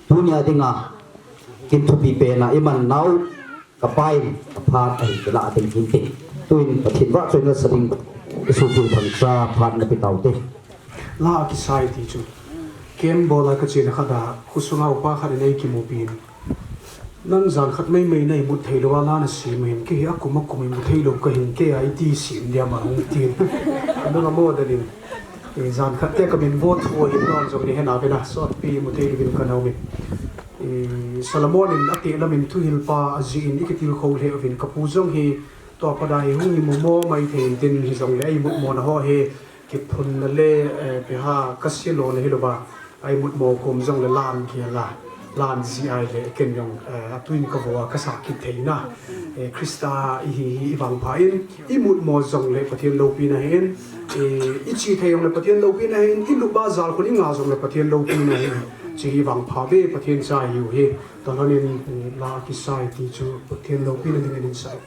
dunia dinga kin thupi pe na iman nau kapai kaphat ai la ting tin tin tuin pathin wa choina saring isu tu thang sa phat na pitau te la ki sai ti chu kem bola ka chena khada khusunga upa khari nei ki mupin nan zan khat mai mai nei mut thei lo la na si men ke ya kuma kuma mu thei lo ka hin ke ai ti sim dia ma hung tin anu mo da din e zan khat te ka bin vote ho hin non jong ni hena be na sot pi mu thei bin ka nau min e Solomon in ati la min tu hil pa azi in ikitil kho le vin ka pu jong hi to pa dai hung mu mo mai thei din hi jong le ai mu mo na ho he ki phun na le pe ha kasilo na hi lo ba ai mut mo kum jong le lan kia la lan zi ai le ken yong atuin ka wa ka sa ki theina Krista hi wang pha in I mut mo jong le pathian lo pi na hen I chi theyong le pathian lo pi na hen I lu ba zal khoni nga jong le pathian lo pi na hen chi hi wang pha be pathian cha yu he to hanin la ki sai ti chu pathian lo pi na ding in sai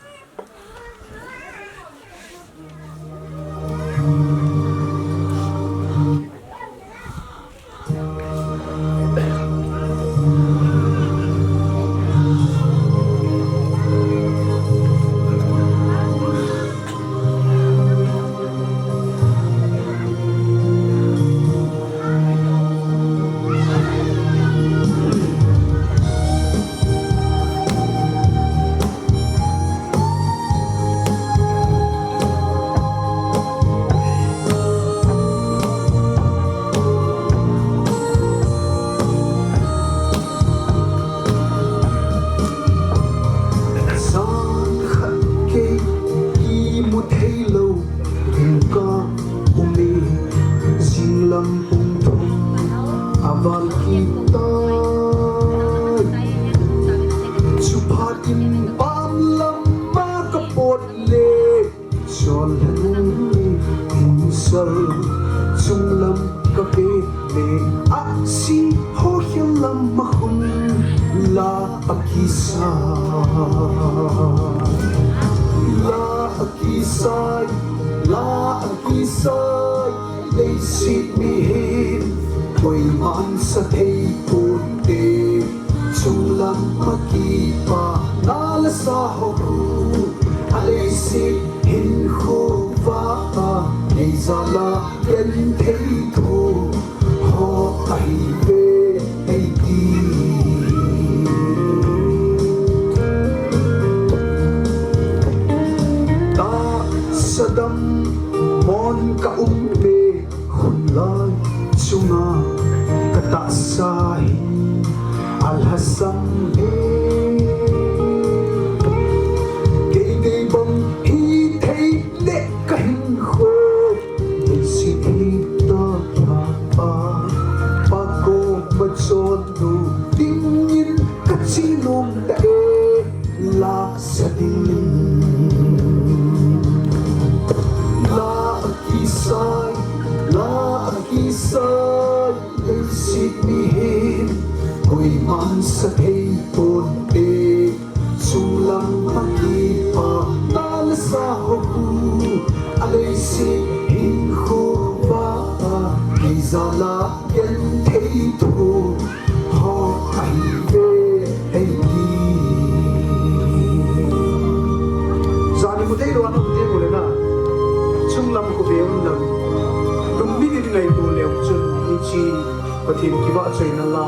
pathin ki ba chei na la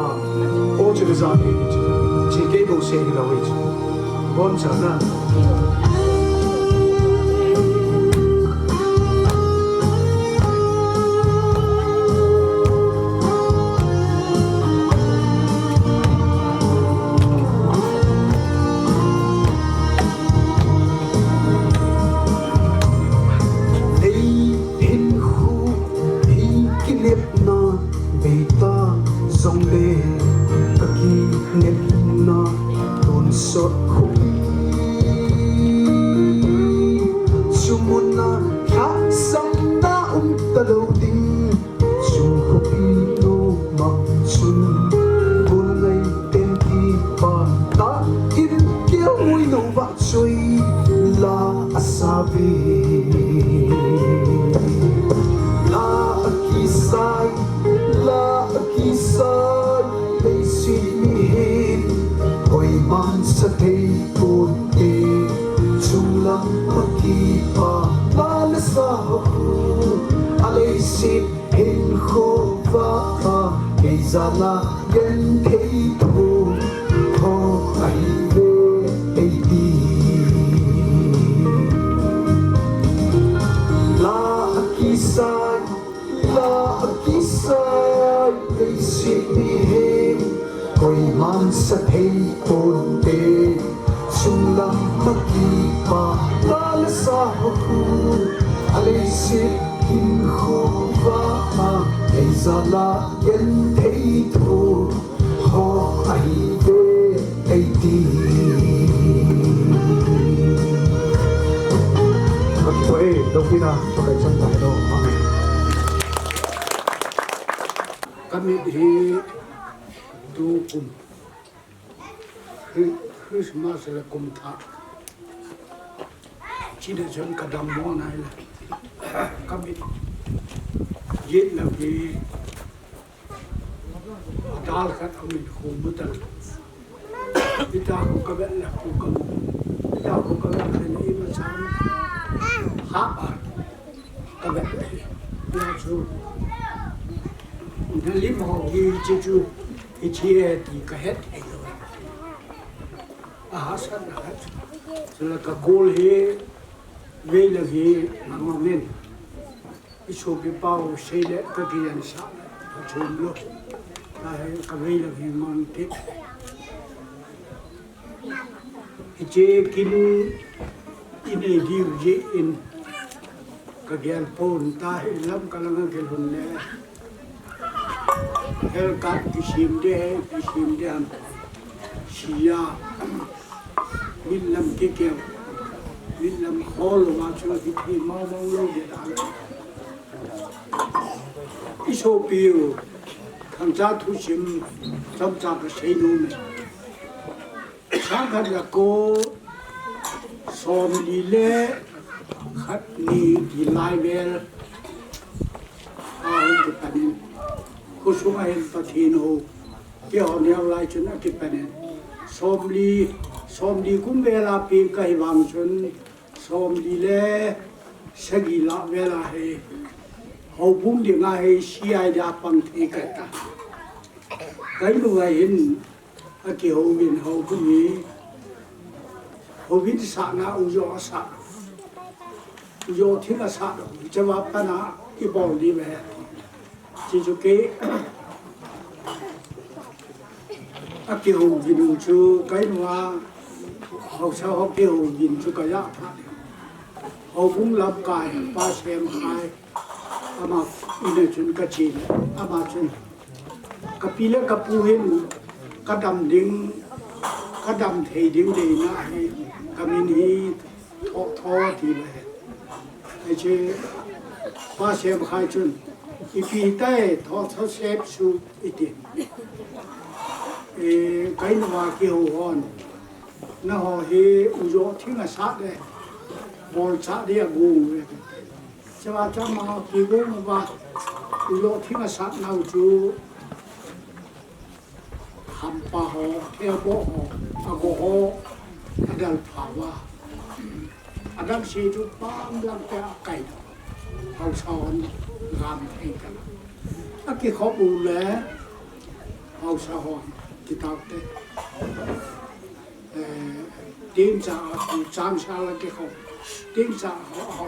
o che za ni chi ke bo se ni la wi bon cha na mi hin hoi man sa thei pun te chung lam paki pa la la sa ho alei sit hin kho va pa ke zala gen thei thu ho ai ve ei ti la kisai ei sit mi hin hoi man sa thei pun te chung lam paki pa la la sa ho alei sit hin kho va ma ei zala gen thei thu ho ai ve ei ti Các quê đâu khi nào cho cái chân phải đâu amen kami di tu kum Christmas le kum tha chỉ để chân kadam mo này là kami yết là vì đào khát ông mình khum bút tật chúng ta cũng có vẻ là cũng có chúng ta cũng có vẻ là những mà sáng hát à có vẻ là chú nên lý mà họ ghi chú cái chia thì cả hết hay rồi hát sát là hết rồi là cả cô hi về là hi mà nên cái số bị bao xây lại cái gì anh sao chôn luôn là cái về là hi mang tết cái chế kín in ấy điều gì in cái gen phone ta lắm cái là cái hồn này el kat kisim de am sia min lam ke ke min lam hol wa chu ki thi mau mau lo de da iso piu thang cha thu sim sam cha ka sei no me sang khat ya ko som li le khat ni di lai vel a ki panin cô xuống ai phát hiện hồ cái họ neo lại cho nó kịp này xóm đi cũng về là pin cái vàng xuân xóm đi lẽ sẽ gì lạ về là hay hậu bún đi ngay hay si ai đã bằng thế cái lúc ấy hiện cái hậu viên hậu cũng gì hậu viên sạ na u do thiên là sạ rồi cho vào cái na cái bò đi về chỉ cho cái kiểu nhìn chú cái mà học sao học kiểu nhìn chú cái giá học cũng làm cái ba xem hai ama ini chun kecil ama chun kapila kapuhin kadam thei ding de na hi kamin hi tho thì vậy ai chứ ba xem hai chun ipi tay tho xếp su itin cái mà kêu hòn nó họ hi uzo thiên là sát đây bol sát đi agung cho mà kêu mà uzo thiên là sát nào chú hampa ho theo bộ ho ago ho adal phawa adam si chú pam lang cái cây hậu son làm thành cái cái khó bù lẽ hậu son thì tao thế tiếng xã thì chăm sa là cái khó tiếng xã họ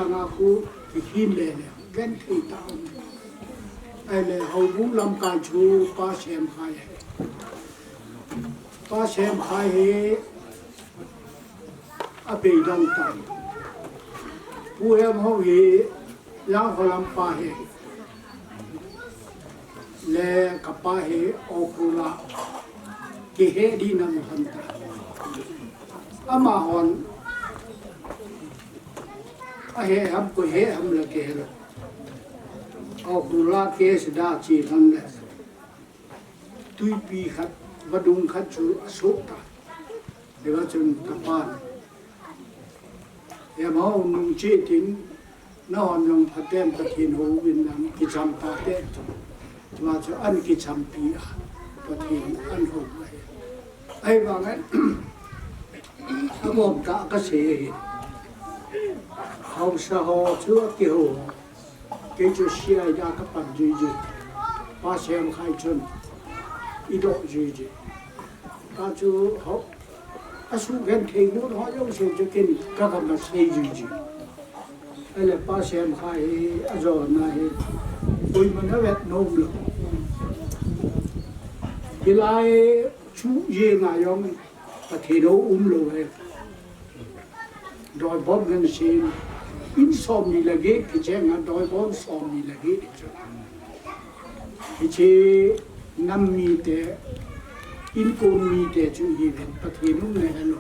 là khu thì hin lên ghen thì tao ai là hậu vũ lâm cài chú ba xem hai hệ ở bên đông tâyผู้เห็นเขาเห็นแล้วเขาลำปาเห็นและกับปาเห็นออกกุละที่เห็นดีนั่นทันตาอามาหอนอาเห็นทำก็เห็นทำละเกลออกกุละเกสดาจีทันแหละตุยปีขัดวัดุงขัดจูสุตตาเดี๋ยวจนกับบ้านem hậu nung chế tính nó hòn nung phát tem phát hiện hậu viên làm cái trăm ta tết ว่าจะอันกิจำปีประเทศอันหกเลยไอ้ว่างั้นถ้ามองกะก็เสียเขาสะหอเชื่อเกี่ยวเกี่ยวจะเสียยากับปันจีจีป้าเสียมใครจนอีดอกจีจีก็จะเขาอาสุกันเข่งนู้นเขายังเสียจะกินก็กำลังเสียจีจีไอ้เลยป้าเสียมใครอาจารย์นายอุ้ยมันก็แบบโน้มเลยเวลาชูเยี่ยงายองประเทศเราเลยโดยบอมกันเสียอินสอมนี่ละเกะที่เจ้าโดยบอมสอมนี่ละเกะที่เจ้านำมีแต่อินโกมีแต่จุยเป็นประเทศนู้นเลยฮัลโหล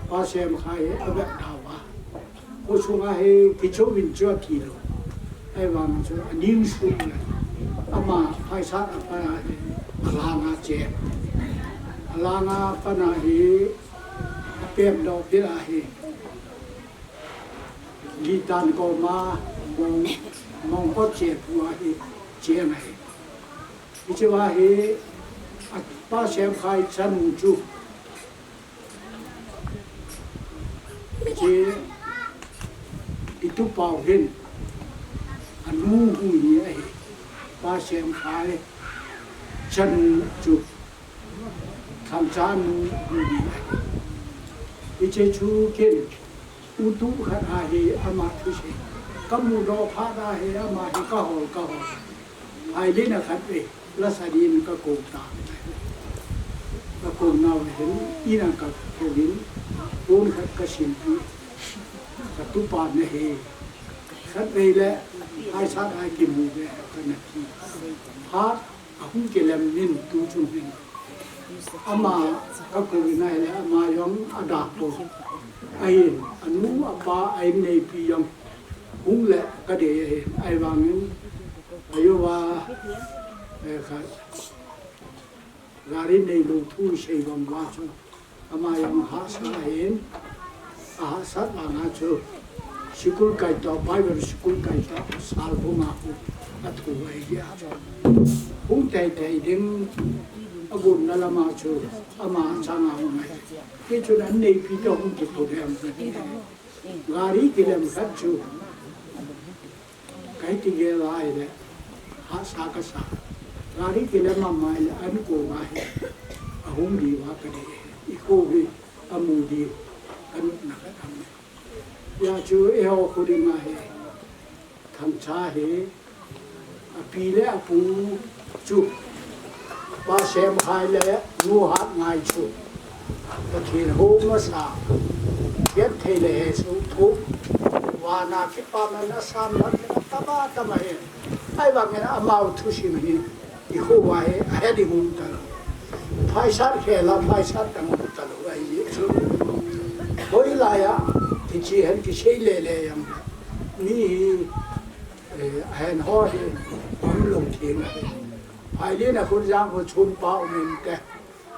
ภาษาไทยเอาแบบดาวะโอ้ช่วงไอ้ที่ชอบวินเจอทีโลไอ้ว่ามันจะนิ่งสุดเลยอามาภาษาอะไรลางาเจ็บลางาปนาฮีเปี่ยมดอกเดียฮีกีตันก็มามองก็เจ็บหัวฮีเจ็บไหมที่จะว่าฮีป้าเชฟใครฉันจุเจอิตุเป่าเห็นอันนู้หูนี่ไอ้ป้าเชฟใครฉันจุคำจานูหูนี่ไอ้เจชูเกินอุตุขัดอาเฮอามาทุเชก็มูรอพาได้เฮอามาเฮก็หอไอ้เล่นขัดเอละสาดีนก็โกงตาก็โกงนาเห็นอีนังกับเห็นโอนขัดก็ชิมพีกับตุปานเนี่ยเฮขัดไปแล้วไอ้ชาติไอ้กิมูเนี่ยกันนักที่พาดหุ่นเกลมนินตูจุนนินอามาก็โกงนายแล้วอามายองอดาโปไอ้อนุอาบาไอ้ในปียองหุ่นแหละก็เดี๋ยวเห็นไอ้วางนั้นอายุว่าครับงานในลูกทุ่งเชียงวันว่าจูอามายังหาสาเห็นอาสัตว์งาจูสกุลไก่ต่อไปเป็นสกุลไก่ต่อสาลพงาหูอัฐูไอ้ยาจูหุ่นใจดึงอากุนนั่นละมาจูอามาช่างเอาไงที่จุดนั้นในพี่เจ้าหุ่นจิตตัวเดียวงานนี้กิเลมขัดจูไก่ที่เกล้าเลยหาสากษางานนี้กิเลมมาเลยอันกูมาเห็นหุ่นดีว่ากันดีอีกคู่ดีอามูดีกันนักทำยาจูเอวคุดิมาเห็นทำชาเห็นปีเล่ปูจูป้าเชมไฮเล่นูหัดง่ายจูตะเคียนหูมาสาเย็บเทเลสุทุกวานาคิปามันน่ะสามนัดตบ้าตมาเห็นไอ้บางอย่างอามาทุชิมหินอีกคู่ว่าเห็นเฮดิมุนตลอดไฟชัดแค่ละไฟชัดตั้งตลอดไอ้ยี่สุดโอยลายะที่เชี่ยนที่เชี่ยเล่ๆยังนี่เห็นห่อเห็นผมลงเทียนไอ้นี่นะคุณย่างคุณชุนป้าอุมินแต่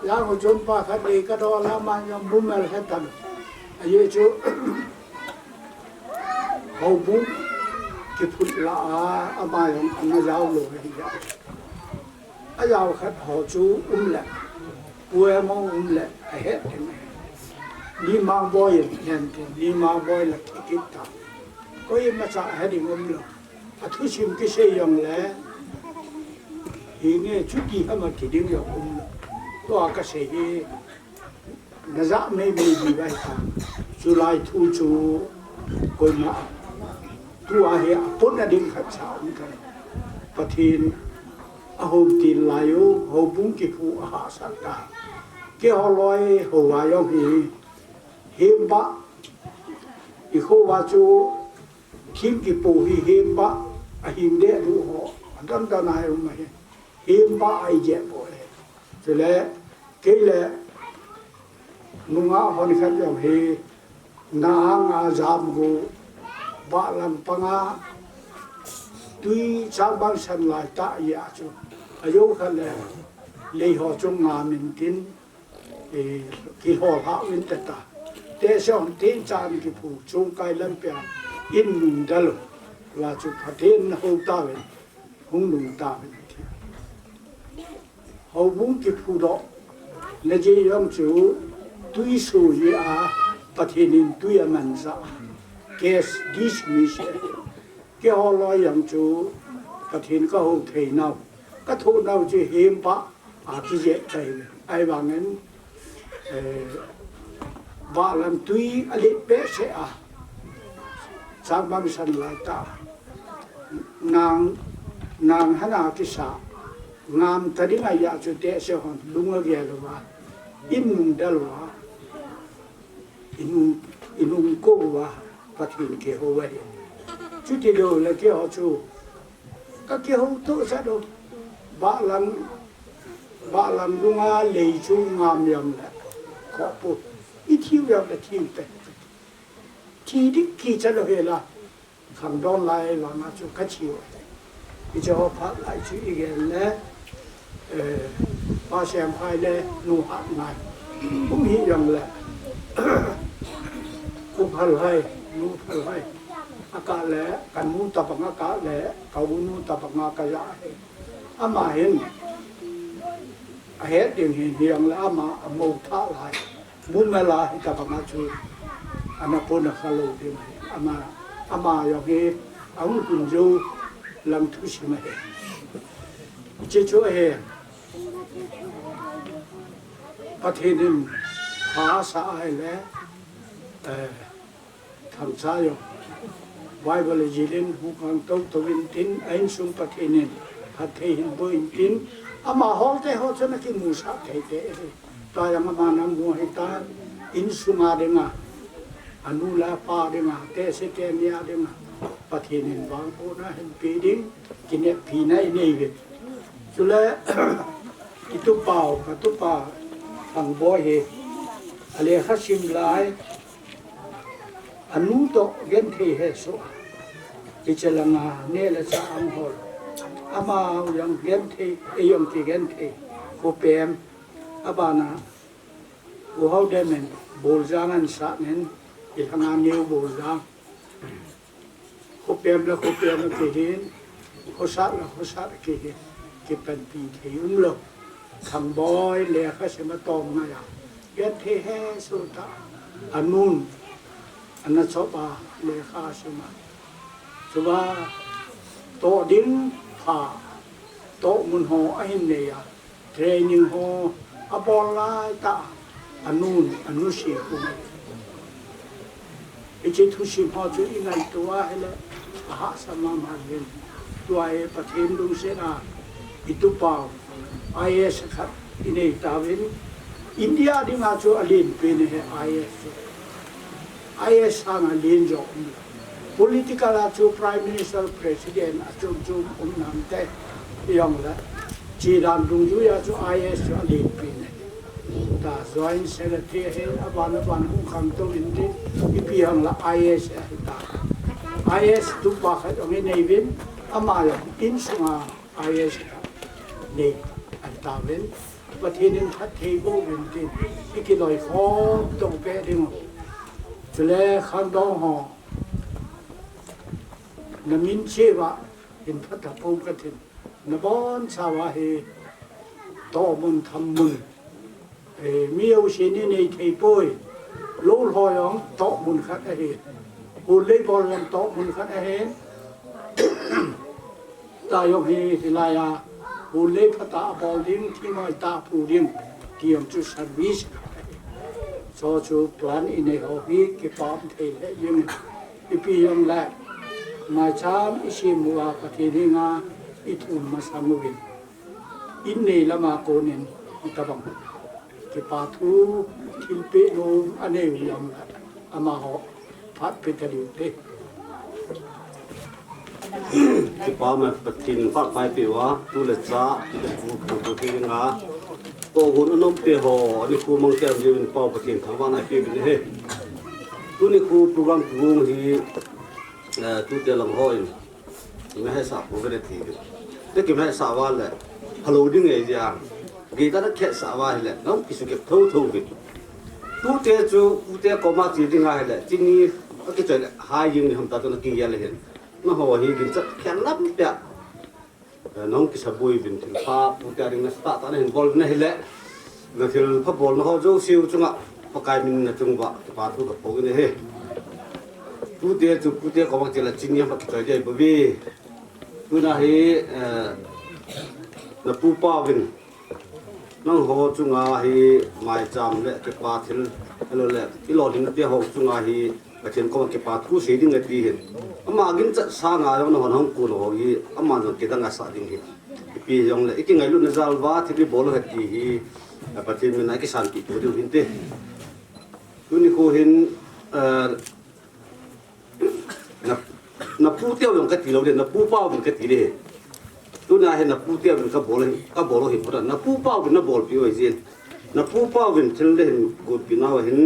ย่างคุณชุนป้าขัดเอกระดอละมันยังบุ้มอะไรกันไอ้ยี่สุดเขาบุ้มกิพุทธละอามายังอันนั้นยาวเลยยาวไอ้ยาวขัดหอจูแหละป่วยมองแหละไอ้เฮ็ดยังไงนี่มาบ่อยยันเป็นนี่มาบ่อยละคิดตามก็ยังมาจากเฮ็ดยังไงอะทุชิมกิเชยังแหละเฮงจุดที่ให้มาคิดยังตัวก็เสียน่าจะไม่มีไว้ค่ะจุลัยทูจูก็มาตัวเฮียปุ่นดิ่งขัดสาวกันประเทศอาหุติลายโอหบุ้งกิผู้อาหารสัตว์เกี่ยวลอยหัวายองเฮมบะอีกว่าจูคิมกิผู้เฮมบะหิมเดรู้หัวดันดานายรู้ไหมเฮมบะไอเจ็บบ่อยจะเล่เกี่ยเลยนุงอาหอนขัดยองเฮนางอาจามกูบาลังปังอาดุยชาวบ้านสันลายตาอยาจูอายุขันเลยหัวจงงามินตินกิหัวพระวินตตาเตชอนตินจานกิผู้จงไกลำเปียอินนุงดลว่าจูพัดเทนหูตาเวนหุงนุงตาเวน hầu vung kịp phù độ là gì ông chủ tuy số gì bắt hiện in tuy mình ra case dismiss cái họ nói ông chủ bắt hiện có hậu thầy nào cái thô nào chỉ hiếm bạ cái gì đây ai bảo nên bà làm tuy ở đây bé sẽ sáng băng sân lại ta nàng hắn cái sao ngam tadi ngaya chu te se hon lunga ge lo ba in dal wa in ko wa pathin ke ho wa chu ti do le ke ho chu ka ke ho to sa do ba lam lunga le chu ngam yam la ko pu I thiu ya la thiu pe thi dik ki cha lo he la khang don lai la na chu ka chiu I cho phát lại chữ ý là ba xem hai lê nụ hạn này cũng nghĩ rằng là cũng phần hay nụ phần hay cả lẽ cần nụ tập bằng cả lẽ cầu nụ tập bằng cả giá mà hiện hết điều hiện là mà mâu thả lại muốn mà lại tập bằng chú anh apon là khá lâu thì mà 여기 ông cũng du làm thứ gì mà chế chỗ hè bắt hiện đến phá xã hay lẽ tham gia rồi vài bữa gì lên hùng càng tàu tàu viên tin anh xuống bắt hiện đến bắt hiện bơi tin mà họ cho nó cái mù sát thấy thế ta yang mà nằm mua hay ta in xuống à đừng anu la pa đừng te se te nia đừng phát hiện vang ô na hình phi đinh cái này phi này này vậy cho nên itu bảo thằng boy he ale khát sim lại anu to gen thi he so cái chân là nè là sa am hol ama yang gen thi yang thi gen thi cô pem abana cô hậu đem mình bồi ra ngăn sát nên cái thằng anh yêu bồi ra cô pem là cái gì cô sát cái phần pì cái lộc thằng boy lẹ khá sẽ mà tóm ngay get thế he số ta anun anh số ba lẹ khá sẽ mà số ba tổ đinh phà tổ mun ho anh này training ho abolai ta anun sĩ của mình cái thu sĩ họ chú ý ngày tua hay là hạ sama mà lên tua ấy bắt thêm đúng sẽ là itu pau IS khat ini tawin India di ngaco alin pene IS sang alin jo political acu prime minister president acu nam te yang la chi dan dung ju ya chu IS jo alin pene ta joint secretary he aban hu kham to indi ipi hang la IS ta IS tu pa khat ong nei vin ama ya in sunga IS này anh ta đến và thiên nhiên phát thị vô bình tin cái lời khó tổng bé đi mà cho nên khăn đó họ là min chế vạ hình phát thập phong cái thìn là bon sao vạ thì to môn thầm môn miêu xin này thầy bôi lỗ hồi ông to môn khác ấy hồn lấy bò làm to môn khác ấy ta dùng thì lại hồn lấy phát ta bò liên khi mà ta phụ liên tiêm cho service cho plan in này họ biết cái bom thầy lại nhưng cái pion lại mà chám isi mua cái thì đi nga ít mà samuin in này là mà cô nên ta bằng cái bà thu thiên bệ nô anh em làm lại mà họ phát về cái điều đấy cái bao mà bật tin phát phải biểu á tu lệ giá tu cái ngã cô hôn nôm bể hồ đi khu mang kem gì mình bao bật tin thằng văn này bể bên đây tu này khu program vùng thì tu để làm hoi mình hay sạp một cái đấy thì cái kiểu này sạp vào lại hello đi nghe gì à người ta đã khét sạp vào lại nó cái sự nghiệp thâu vậy tu để tu để có mà chỉ đi ngay lại chỉ ni cái chuyện hai dương thì chúng ta cho nó kinh nghiệm lại nó hồ hi kinh chất khéo lắm đấy น้องกิสบุยบินถึงภาพตัวการนักสตาร์ตอนเห็นบอลนั่นเห็นแหละแล้วถึงภาพบอลเขาโจซิวจุงอ่ะปากกายมินนะจุงวะที่ปาทุกับพวกนี้เฮ้ผู้เดียวผู้เดียวเขาบอกจะละจริงยังปากใจใจบ่บีผู้น่าเฮ้นับผู้ป้าวินน้องหัวจุงอาเฮ้หมายจำและเก็บปาถึงแล้วแหละที่หลอดหินเดียวหัวจุงอาเฮ้กระเทียมก็มาเก็บปาทุกสิ่งที่เงินดีเห็นอามากินจะสร้างอะไรมันห้องกูหรอกยี่อามาจะกินตั้งแต่สัตว์ดิ่งเห็นปียงเลยอีกไงรุ่นนั้นจะว่าที่พี่บอลเห็นที่ปฏิบัติในกิจการที่ตัวเดียวเห็นเต้ตัวนี้เขาเห็นนับผู้เที่ยวยังกติเราเด่นนับผู้เป้าเป็นกติเลยตัวนี้เห็นนับผู้เที่ยวเป็นกับบอลเราเห็นเพราะนับผู้เป้าเป็นนับบอลพี่ว่าจริงนับผู้เป้าเป็นเช่นเด่นกูปีน่าเห็น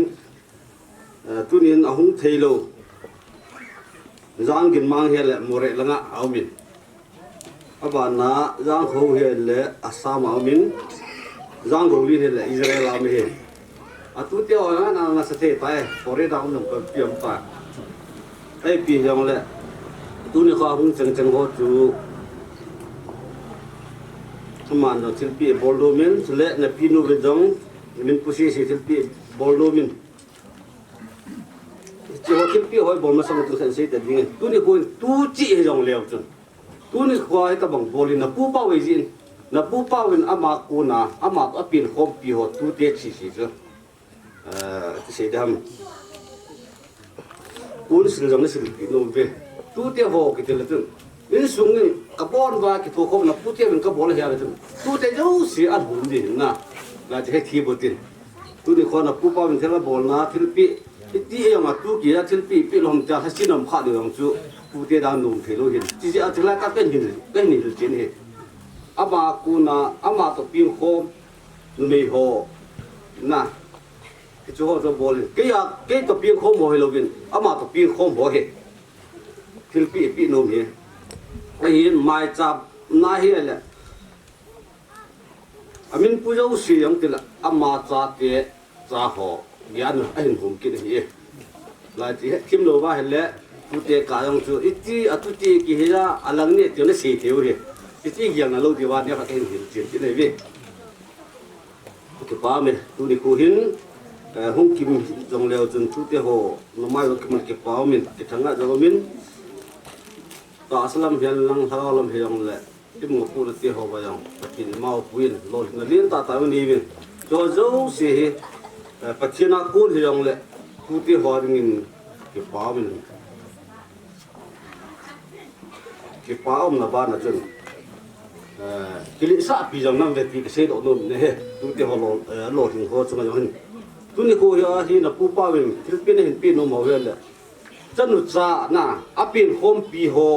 ตัวนี้เอาหุ่นเทโลจางกินมังเฮลโมเรลังเอามินอาบานาจางเขาเฮลอัสสามเอามินจางเขาลินเฮลอิสราเอลเอามินอาตุเตียวนะนาสเตย์ไปพอเรดาวน์กับเปียมปาไอ้ปียังเลยตัวนี้เขาหุ่นจังเขาจูทำมันเราทิลปีบอลโดมินเละนับปีนูเวดงมินพุชิสิทิลปีบอลโดมินจะว่าคิดพี่หอยบอลมาสมัครตัวเสียแต่ดิ้งตัวนี้คนตู้จีให้ยองเลี้ยวจนตัวนี้ควายตะบังบอลินนับผู้เป้าไว้จินนับผู้เป้าเป็นอามากูนาอามาก็เป็นคอมปีหัวตู้เด็กสิจ้ะเสียดำกูนี่สิ่งจังนี่สิ่งที่นู่นเว้ตู้เดียวหัวกิจเลยจนนี่สุ่งนี่กระบอนว่ากิจหัวนับผู้เดียวเป็นกระบอนเลยอะไรจนตู้เดียวเสียอันหุ่นดินะเราจะให้ทีบดินตัวนี้คนนับผู้เป้าเป็นเทเลบอลนะทิลปีที่ยังมาตู้กี่ที่ปีลมจะให้สินน้ำขาดอยู่ตรงจู่ผู้เดียดานุ่มเทโลเห็นที่จะถึงแล้วก็เป็นหินเป็นหินจริงเหรออามากูนะอามาตัวปีนโคมไม่หัวนะที่จู่จะบอกเลยกี่อย่างกี่ตัวปีนโคมหัวเฮโลวินอามาตัวปีนโคมหัวเหรอที่ปีนุ่มเหรอไอ้หินไม้จับน่าเหี้ยเลยอามินผู้เจ้าเสียงที่ละอามาจับเตะจับหัวยานไอ้หนุ่มกินเหี้ยหลายที่คิมโลว่าเห็นแล้วผู้เตะกายองจูอิที่ตุที่กี่เหี้ยอันหลังเนี่ยที่นั่นเสียเที่ยวเหรออิที่ยังนั่งโลดีวันเนี่ยก็เห็นจริงจริงเลยเว้ยที่ป้าเมย์ตัวนี้กูเห็นห้องคิมจงเลี้ยวจนทุกเที่ยวน้ำไม้ก็มันเก็บป้าเมย์ที่ทั้งนั้นจงมินก็อาสลัมเห็นลังทารลมเห็นยังเลยที่มึงพูดเที่ยวไปยังกินมาพูนโลดนั่นเลี้ยงตาตาวันนี้เว้ยโจ้เสียปัจจัยนักกู้ที่ยังเละกู้ที่หัวดิ่งเก็บป้ามันเก็บป้าอมนาบ้านนะจนกิเลสปีจังนั่งเวทีก็เสียดอกนุ่มเนี่ยกู้ที่หัวโลถึงหัวจังยังตัวนี้กู้ยาที่นับกู้ป้ามันที่เป็นเห็นปีนุ่มหัวเลยจันนุจ้าน่ะอาเป็นคมปีหัว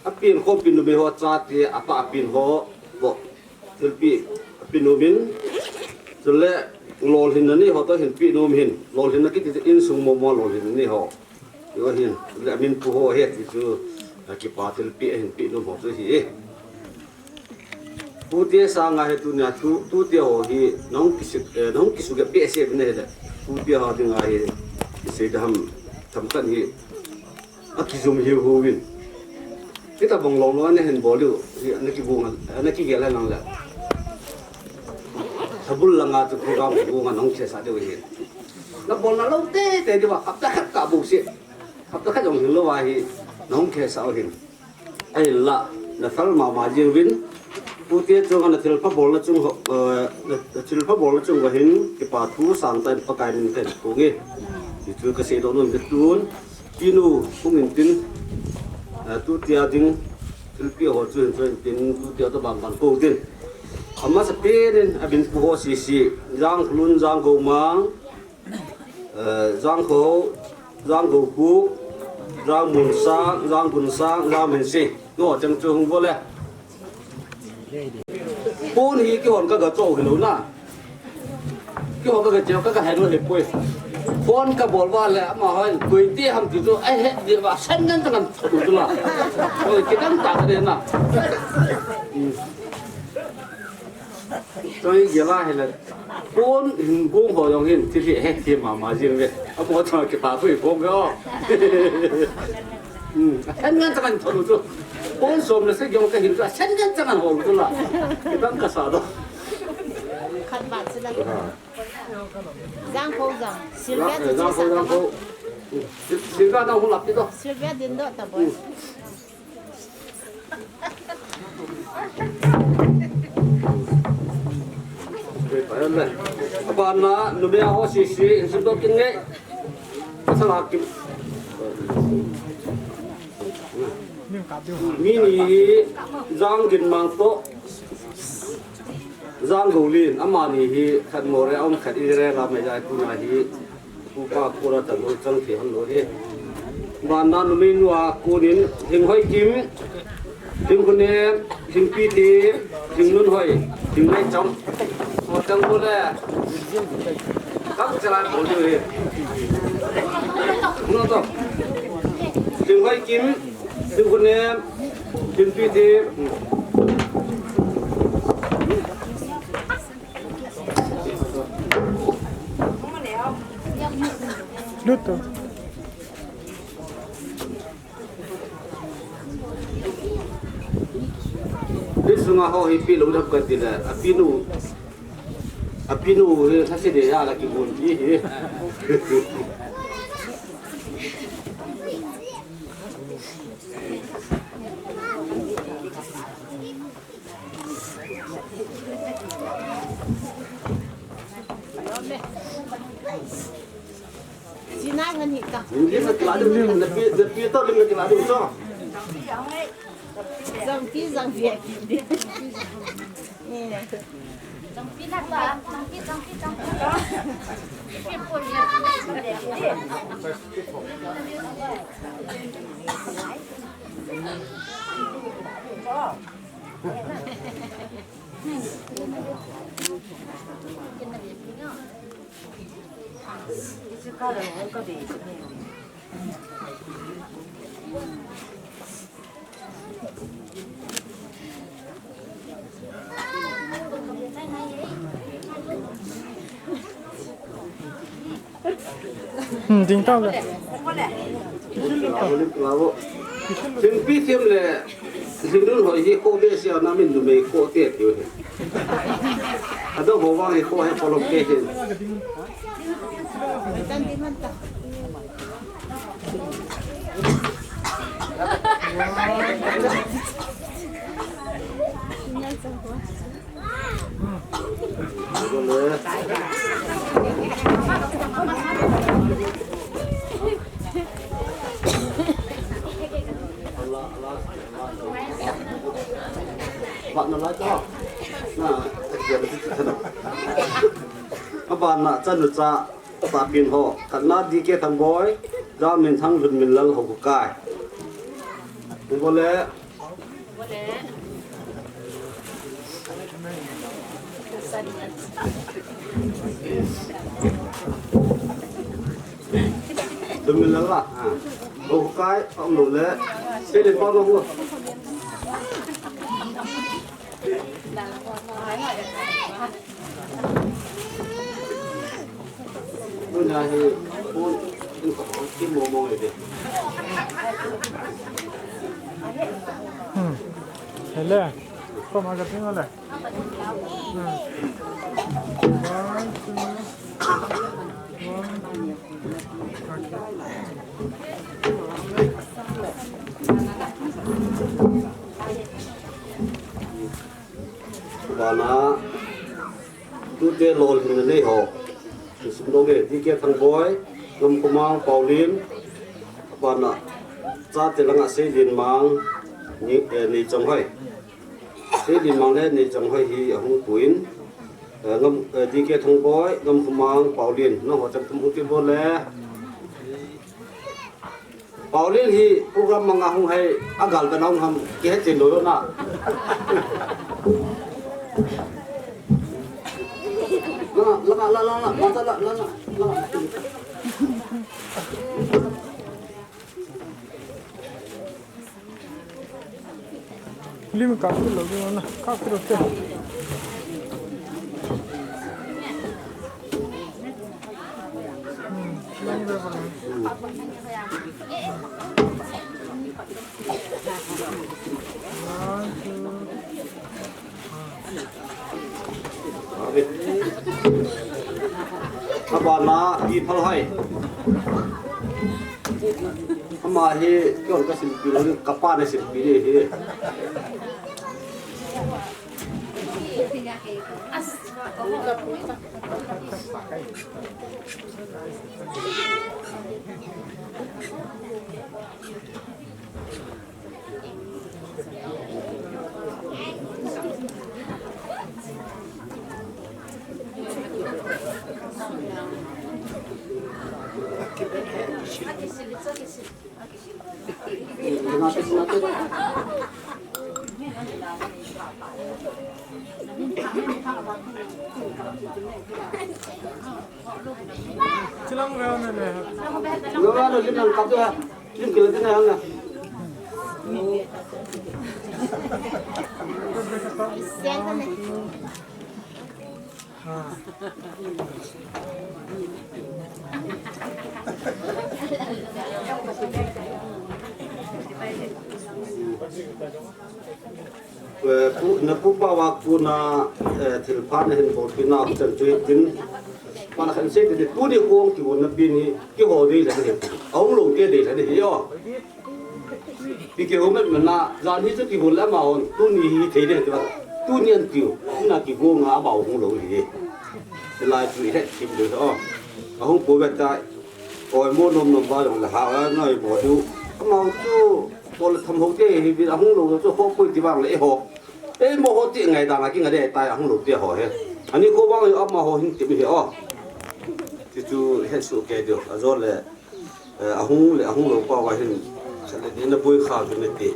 อาเป็นคมปีนุ่มหัวจ้าที่อาปะเป็นหัวบอกที่ปีนุ่มจนแล้วโลหินนี่เขาต้องเห็นปีนุ่มเห็นโลหินนั่นก็จะอินสุงมอโลหินนี่เขาเดี๋ยวเห็นแล้วมินผู้หัวเฮ็ดที่คือกี่ปาที่ปีเห็นปีนุ่มเขาตัวที่ผู้ที่สร้างงานให้ตัวเนี่ยตัวเดียวที่น้องกิสุกับปีเสียบนี่แหละผู้ที่หาถึงงานที่เสียดทำกันที่อักจุมหิวหูวินที่ตาบังลงแล้วเนี่ยเห็นบอลอยู่ที่อันนี้กี่วงอันนี้กี่เกล้นั่งแหละถ้าบุญลังอาจจะพูดเราบุญกันน้องเชื่อสาเดียวเห็นแล้วบอลนั้นเราเตะดีว่าขับตะขับกาบุกเสียขับตะขับจงเห็นแล้วว่าน้องเชื่อสาเห็นไอ้ละนั่นฟังมาเจียวินผู้ที่จงกันที่เราพับบอลแล้วจงที่เราพับบอลแล้วจงก็เห็นที่ป่าทูสานแต่ปากกายมันเป็นตรงนี้ที่ตัวเกษตรโดนเป็นตูนกินูพวกนี้เป็นตัวเตียดิงที่เปียหัวจุนเป็นตัวเตียตัวบางโกดินอาสเปนบินผู้หัวสีจางลุนจางกูมังจางกูกูจางมุนซางจางกุนซางจางมินซีก็จังจูงบ่เลยปูนฮีกี่คนก็กระโจกอยู่นะกี่คนก็กระเจียวก็กระแหนเลยปุ้ยคนก็บอกว่าแหละมาให้คุยที่ทำที่ตัวไอ้เฮ็ดเดี๋ยวว่าเส้นนั้นจะกันถูกตัวละโอ้ยคิดตั้งแต่เลยนะตัวนี้เยอะมากเลยคนหินกุ้งหัวยังหินที่เฮ็ดที่มาจริงเลยเอาหมดทางเก็บปากคุยกุ้งก็เส้นนั้นจะกันถูกตัว pon som le se yong ka hin ka sen kan changan ho tu la kitan ka sa do khát bát sẽ là giang khâu giang Sylvia thì giang chưa ko sao Sylvia đang không lập đi đâu Sylvia đến đó tập bơi phải này các bạn là nụ bia hoa xì xì xin tôi kinh nghệ sao là kim mini giang gin mang to giang gầu lin amani hi khát mồ re ông khát ire la mày dạy tu na hi tu pa kura tan lo chang thi han lo hi ban na nụ min wa kunin hing hoi kim hing kune hing pi ti hing nun hoi hing nei chom một trong bốn là các cái là bốn người nó to đừng quay kiếm đừng quên em đừng phi thế Đứt rồi. biết xuống họ hi pi lũ đập cái gì là apinu 사실 내야 là cái buồn gì chị nãy hơn hiện cả mình biết là cái lá được là pi tao được cái lá được cho dòng tí dòng việt nè này Trong pin là ba, trong pin đó. Pin phun đẹp đi. Chính tao rồi. Chính pi thêm là chính luôn hỏi gì cô biết sao nó mình tụi cô tiệt rồi à đâu hồ vang thì cô hay follow cái gì tan đi mất tập bạn nó nói cho các bạn là chân được ra ta biến họ khẩn nát đi kia thằng bói ra mình thăng vượt mình lăng hậu của cài đúng có lẽ đừng mình lăng là hậu cái ông đủ lẽ sẽ đến con không bây giờ thì cô cái mồ mồ này đi Thế là có mà gặp tiếng này. và nó tu tiên lồn mình lấy hồ thì chúng tôi để đi kia thằng bói ngâm công mang bảo liên và nó ra thì là ngã xây điện mang như này trong hơi xây điện mang lên này trong hơi thì không quyến ngâm đi kia thằng bói ngâm công mang bảo liên nó họ trong tâm cái vô lẽ bảo liên thì program mà không hay agal bên ông hầm cái hết tiền đối đó nè Lim cắt cái lỗ cái này, cắt cái lỗ cái. Lang ra vào. บิถ้าบ้านน้าอีพลอยทำมาเฮ้ก็ก็สิบปีแล้วกับป้าใน10 ปีนี่เฮ้ Lo ada di dalam kapnya, ini kita di dalamnya. Senta, né? Na pupa waktu na telpan hen bot pina chen tin mana kan se de pu de hong ki won na bini ki ho de la de ong lo ke de la de yo bi ke hom na za ni chu ki won la ma on tu ni hi the de ba tu nian tiu na ki go nga ba hong lo hi de la chu he kim de o hong po ba ta oi mo nom nom ba la ha noi bo du ma chu tôi thầm hậu thế thì vì không lục cho khó quên thì bằng lễ họ ê mà họ tiện ngày đàng ngày cái ngày đây tai không lục tiệt họ hết anh ấy cố bao nhiêu mà họ hình tiện hiểu thì chú hết số cái điều rồi là không lục bao cái hình sẽ là đến nó bôi khao cho nên tiệt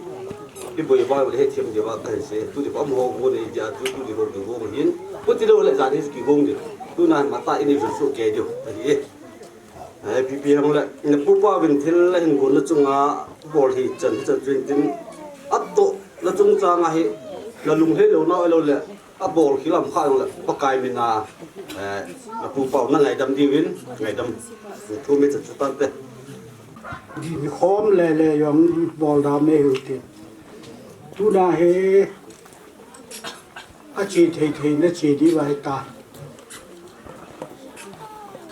cái bôi bao nhiêu hết thêm điều bao cái sẽ tôi thì có một hôm này giờ tôi thì lục được vô hiến bất cứ đâu lại ra đến kỳ công được tôi nói mà tại này số cái điều thìพี่พี่ของเลยเนี่ยผู้ป้าเป็นที่เล่นคนละจงอ่ะบอลที่จันจริงอัตโตละจงจางอ่ะเฮละลุงเฮเราเนาะเราเลยอับบอลขี้ลำข้างเลยปากกายมินาละผู้ป้านั่งไงดำดีวินไงดำทุ่มไม่จัดตั้งแต่ di khom le yom bol da me huti tu na he a chi thei na chi di vai ta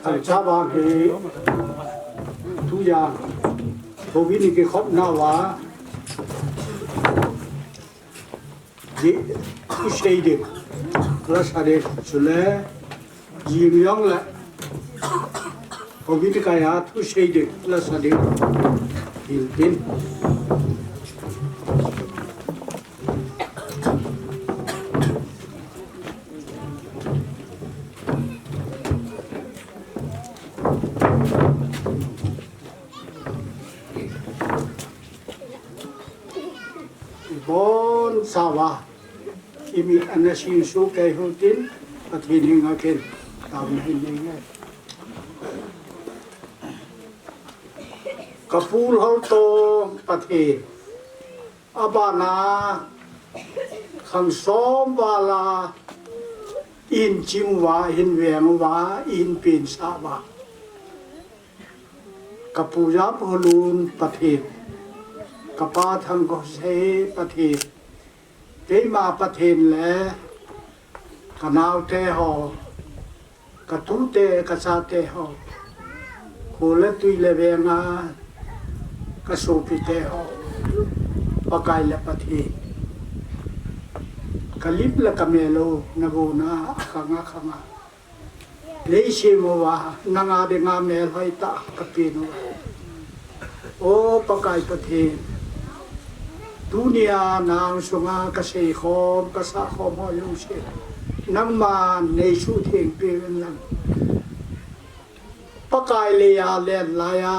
thằng cha ba he tu ya to vi ni ke khop na wa ji ku shei de la sa de chule ji myong la to vi ni ka ya tu shei de la sa de il din bon sawa imi anasin su kay hutin at hining akin tawag hining kapul hol to pati abana khang som wala in chim wa in weng wa in pin sawa kapuya polun pati kapa thang ko se pati te ma patin le kanao te ho katu te kasa te ho khole tui le venga kaso pi te ho pakai le pati kalip la kamelo naguna khanga le se mo wa nanga de nga mel hoi ta kapino o pakai pati dunia nang sunga kasi khom kasa khom ho yung se nang ma nei su thing pe lang pakai le ya len la ya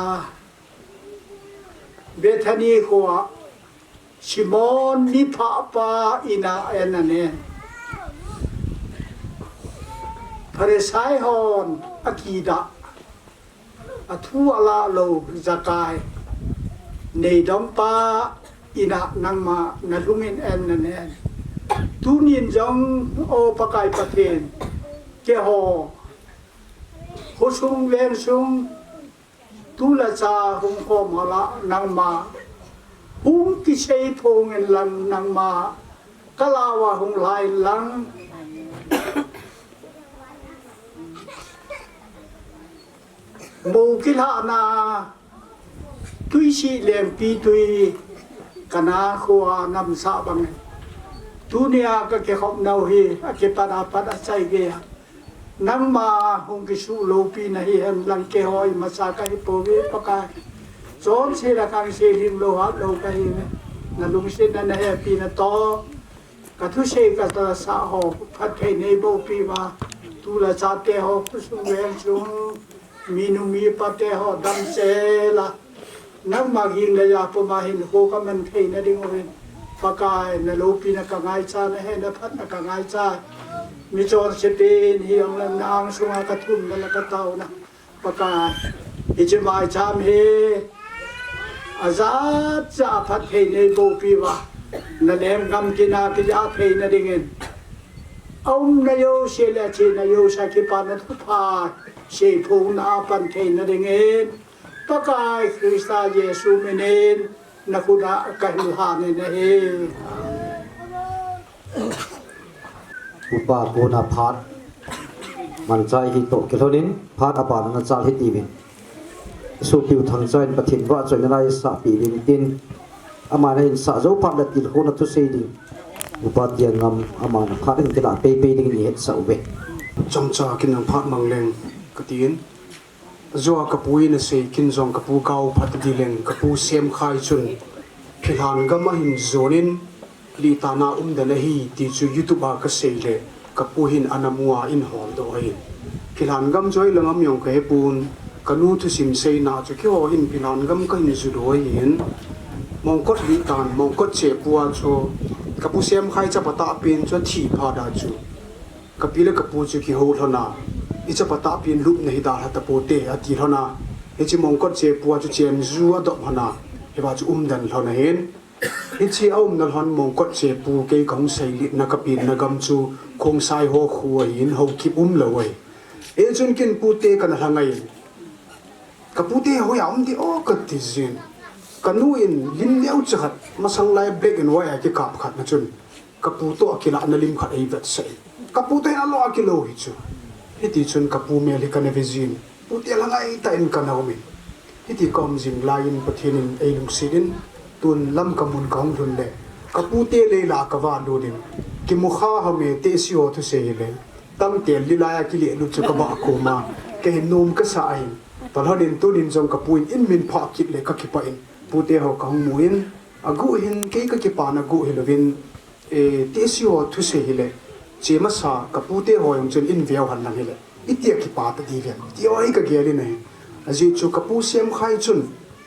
bethani ko simon ni pha pa ina enane paresai hon akida athu ala lo zakai nei dom pa ina nang ma na lungin en na ne tu nin jong o pakai paten ke ho sung ven sung tu la cha hung khom hala nang ma hung ki sei thong en lang nang ma kalawa hung lai lang mù cái lạ na tuy sĩ liền pi tuy cả na khoa nằm xa bằng dunia cái không nào hi cái pada sai cái nang mà hong cái su lô pi này em lăng cái hỏi mà sa cái bố với baka chốn xe là càng xe hình lô hát lô cái là lùng xe là pi là to cả thứ xe cả ta xã hội phát triển này bố pi mà tu là cha cái họ cũng xuống về xuống minu mi pate ho dam se la nang magin la ya po mahin ko ka man thei na ding orin pakai na lopi na ka ngai cha na he na phat na ka ngai cha mi chor se pe hi ang lam nang sunga ka thum na ka tau na pakai ichi mai cham he azat cha phat thei ne bo pi wa na lem gam kina ki ya thei na ding en ông na yo se la che na yo sa ki pa na thu pha se phung na pan thei na ding en pakai Krista Yesu menen na kuda kahilhane na he upa puna phat man chai hi to kelonin phat apa na chal hi tiwin su piu thang chain pathin wa chain lai sa pi bin tin ama na in sa zo phat la til hona tu sei ding upa tiang ngam ama na phat in tela pe pe ding ni het sa we trong cha kin ang phat mang leng ka tin zo ka pui na se kin zong ka pu kau phat di leng ka pu sem khai chun khilan ga ma hin zonin li ta na da na hi ti chu youtube ka se le ka pu hin anamua in hol do hi khilan gam joi langam yong ka he pun kanu thu sim sei na chu ki ho hin khilan gam ka hin zu do hin mong kot li tan mong kot che puwa cho ka pu sem khai cha pata pin cho thi pha da chu ka pi le ka pu chu ki ho thona icha pata pin lup nei da ha ta pote ati thona echi mongkot che puwa chu chen zu adop hana he ba chu dan thona hen echi nal hon mongkot che pu ke kong sei lit na ka pin na gam chu khong sai ho khuwa hin ho ki lawai e chun kin pu te kan hangai ka pu te ho ya di o ka ti zin kanu in lim leu chahat masang lai black and white ki kap khat na chun ka pu to akila na lim khat ei vet sei ka pu te alo akilo hi chu hiti chun kapu me li kana vezin puti langai ta in kana omi hiti kom jing lain pathinin eilung sidin tun lam kamun kaung thun le kapu te le la kawa do din ki mukha ha me te si o thu se le tam te li la ya ki le lu chu ka ba ko ma ke nom ka sa ai tal hadin tu din jong kapuin in min pha kit le ka ki pa in pute ho kaung muin agu hin ke ka ki pa na gu hilovin te si o thu se le che ma sa kapute ho yong chen in veo han lang hele itia ki pa ta di ven ti oi ka geli nei aji chu kapu sem khai chun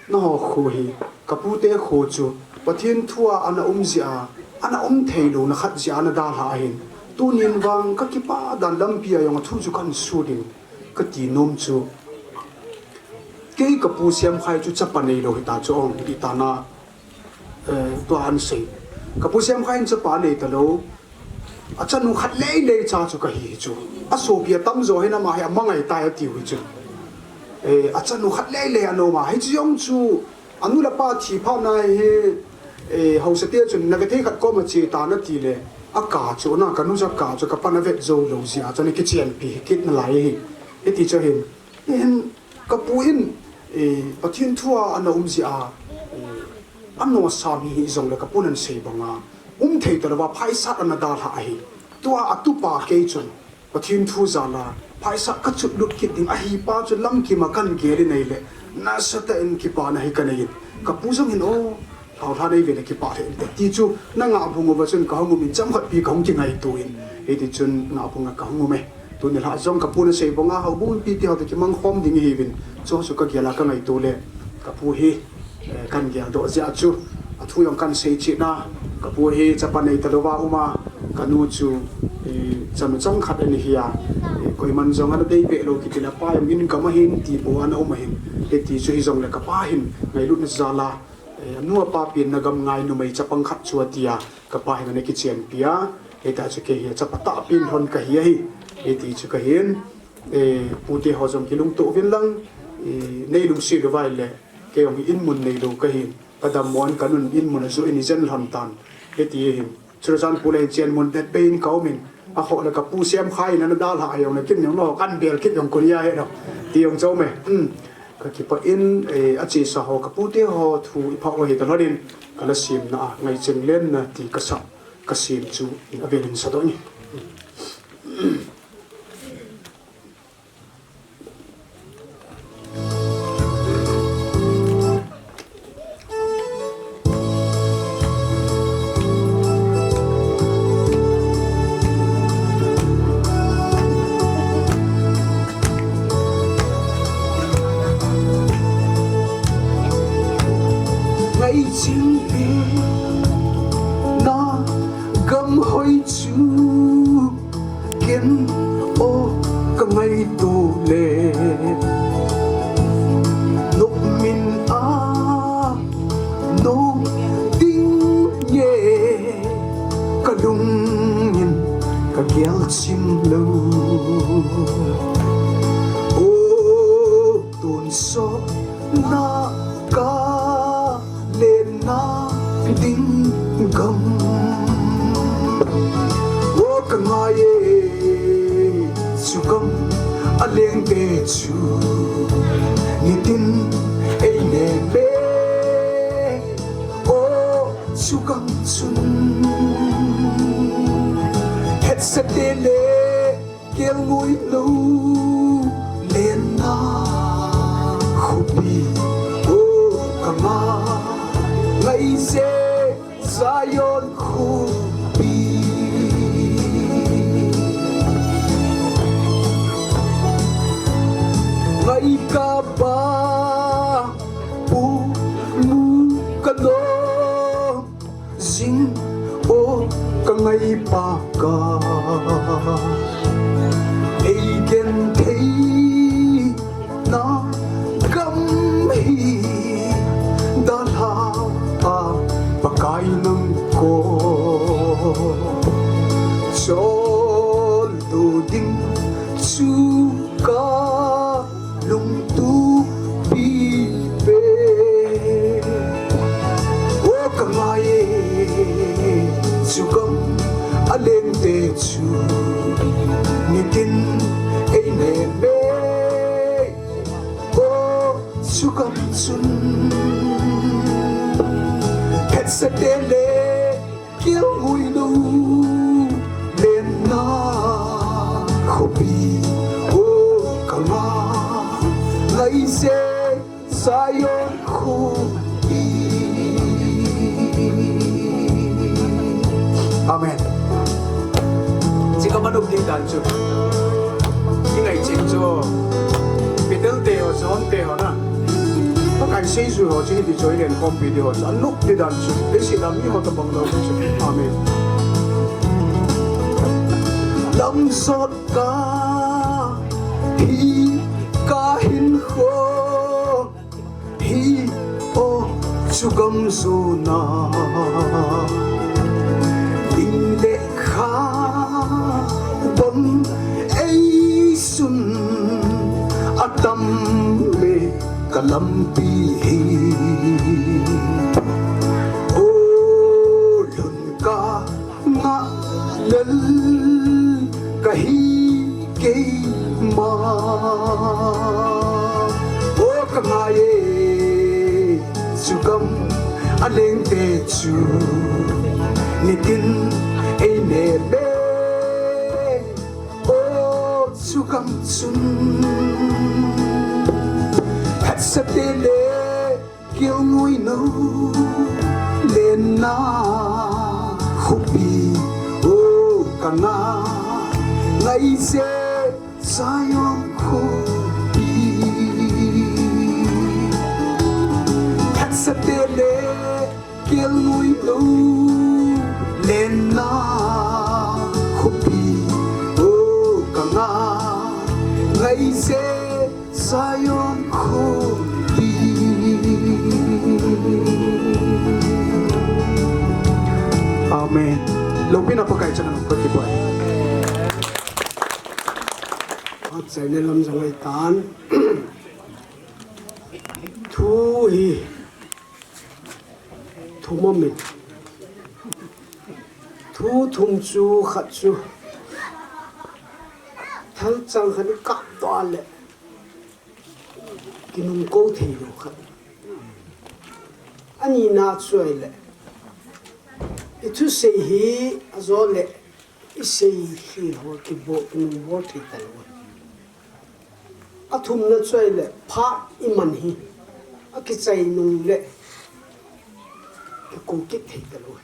no ho khu hi kapute kho chu pathin thua ana zia ana thei lo na khat zia na da la hin tu nin wang ka ki pa dan lam pi yong thu chu kan su din ka ti nom chu ke kapu sem khai chu chapa nei lo ta chu ong ti ta na to an sei kapu sem khai chapa nei ta lo achanu khat le cha chu ka hi chu asopia tam zo hena ma ha mangai ta ya ti hu chu achanu khat le ano ma hi chu yong chu anu la pa thi pha na he hau se te chu na ve the khat ko ma chi ta na ti le a ka chu na ka nu ja ka chu ka pa na ve zo lo sia chu ni ki chen pi kit na lai hi ti chu hin ka pu in pathin thua ana zia ano sa mi hi zong le ka punan sei banga thei ta wa phai sa ana da la hi tua atupa ke chun pathin thu za la phai sa ka chu lut ki ding a hi pa chu lam ki ma kan ge ri nei le na sa ta in ki pa na hi ka nei ka pu jong hin o thau tha nei ve le ki pa the ti chu na nga bungo wa chun ka hu min cham khat pi khong ki ngai tu in e ti chun na bunga ka hu me tu ni la jong ka pu na sei bonga ha bun pi ti ha ti mang khom ding hi vin cho su ka ge la ka ngai tu le ka pu hi kan ge do ja chu thu yong kan sei chi na ka pu hi chapa nei ta wa uma kanu chu cham chang khat ani hiya koi man jong ana dei be lo ki tina pa yam in ka ma hin ti bo ana uma hin te ti chu hi jong le ka pa hin ngai lu na zala nu pa pin na gam ngai nu mai chapang khat chu atia ka pa hin ne ki chen pia e ta chu ke hi chapa ta pin hon ka hi hi e ti chu ka hin pu te ho jong ki lung to vin lang nei lung si lo vai le ke yong in mun nei lo ka hin kadam mon kanun in mun zu in zen hon tan e ti hin churjan pule chen mun det pein kaumin a ho la ka pu sem khai na da la ayong na kin yong lo kan bel kit yong korea he no ti yong chau me ka ki pa in a chi sa ho ka pu te ho thu i phau hi ta lorin kala sim na ngai cheng len na ti ka sa ka sim chu in avelin sa do ni ngày chim na gầm hoi chu kiến ô cả ngày tu lệ nộp min nô tiếng nhẹ cả lung nhìn cả kéo chim lâu ô tuôn so na ca lên na tiếng gầm ô cả ngày chú gầm a lên bề chú ni tin ai nè bề ô chú gầm chun hết sẽ đến lệ kêu ngồi lâu lên na khúc kama ngày dễ Zion khubi ngày cả ba bu mu kano zing o cả ngày ba ka ai gen thấy na gam hi dan ha pakai nang ko chol tu ding chu ka lung tu pi pe o ka mai chu gam aleng te chu ni tin ei ne be o chu gam chun sẽ đến lệ kéo ngồi lâu lên na khổ bi ô cả ma ngày sẽ Zion khổ bi. Amen. Chỉ có bắt đầu tiếng đàn chút cái ngày chính cho biết đến tèo giòn tèo na cái xây dựng họ chỉ đi chơi đến công ty họ anh lúc đi đàn chú để xin làm như họ tập bằng đầu chú amen lòng giọt ca hin khô hi ô chú gầm dù na đình lệ khá bấm ấy xuân tâm mê kalam pi hi o lun ka nga lel ka hi ke ma o ka nga ye sugam aleng te chu ni tin ei ne be o sugam sun sẽ đến lệ kêu ngồi nấu lên na khúc bi ô cả na ngày sẽ Zion khúc bi sẽ đến lệ kêu ngồi nấu lên na khúc bi ô cả na ngày sẽ Zion khúc bi. amen lâu pin apa kai chana ko ti boy at sai ne lam jangai tan thu hi thu ma mit thu thum chu khat chu thal chang khan ka to le kinung ko thei lo khat ani na chuai le itu sei hi azole isei hi ho ki bo kinung bo thei tal wa athum na chuai le pha iman hi aki chai nung le ki ko ki thei tal wa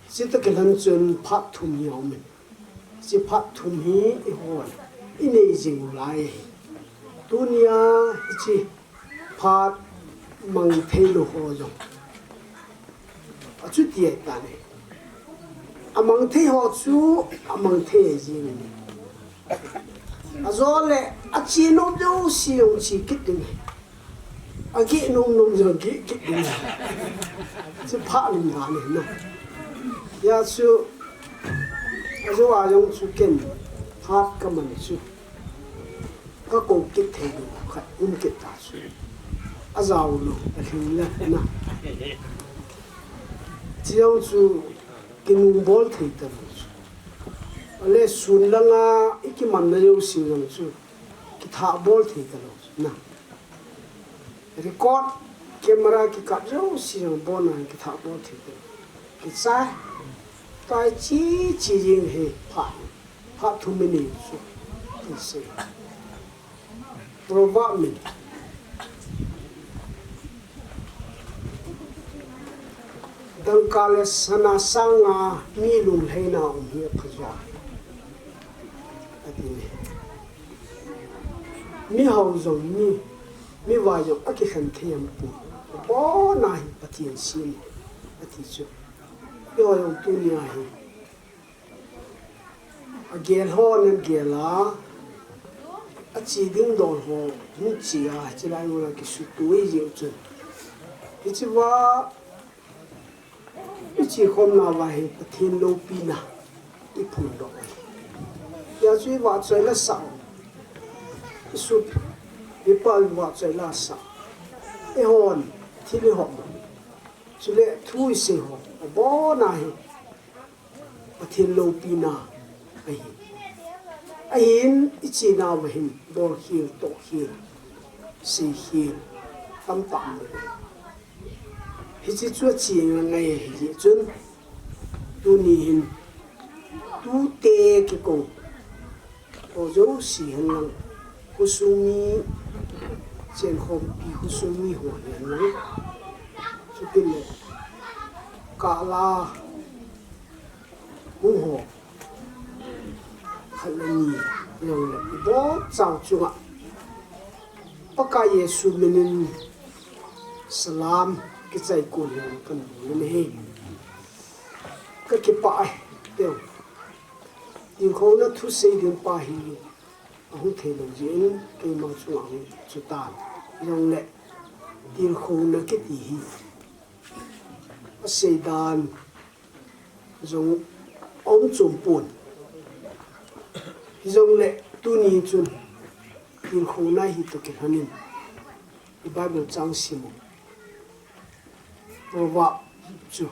sita ke lan chun pha thum yaw men si pha thum hi I ho inei jing lai dunia chi pha mang thei lo ho jo achu tie ta ne amang thei ho chu amang thei jing ni azole achi no jo si yong chi kit ni agi nom nom jo ki kit ni chi pha ni na ne na ya chu azu wa yong chu ken pha ka man chu ka ko kit thei lo khat kit ta chu azau lo thing la na chiao chu kinung bol thei ta ale sun langa iki man na yo si lo chu ki tha bol thei ta lo na record camera ki kap jo si lo bon na ki tha bol thei ta ki sa tai chi chi jing he pha thu mini chu ki se prova min dang kale sana sanga mi lung heina hi phja adine mi hau zong mi wa yo aki khan thiam pu bo na hi pathian sin ati chu yo yo tu ni hi agel ho nen gela achi ding dol ho ni chi a chi lai mo ki su tu yi chu chi wa chi khom na wa he pathin lo pi na I phun do ya chui wa chai la sa su bi pa wa chai la sa e hon thi le ho chu le thu se ho bo na he pathin lo pi na ai in chi na wa hin bor hil to hil si hil tam tam hi chi chu chi ngai hi chun tu ni hin tu te ki ko o zo si han lang ku su mi chen khom pi ku su mi ho yan lang chu pin le ka la hu ho khan ni long le bo chang chu ga pa ka yesu minin salam cái trái cồn này cần lên hết cái bãi đều những khâu nó thu xây đến bãi không thể được diễn cái mà chúng ông chú ta dòng lệ những khâu nó cái gì xây đàn dòng ông trộm buồn dòng lệ tu ni chun những khâu này thì tôi cái hắn cái Bible trang xí một và chú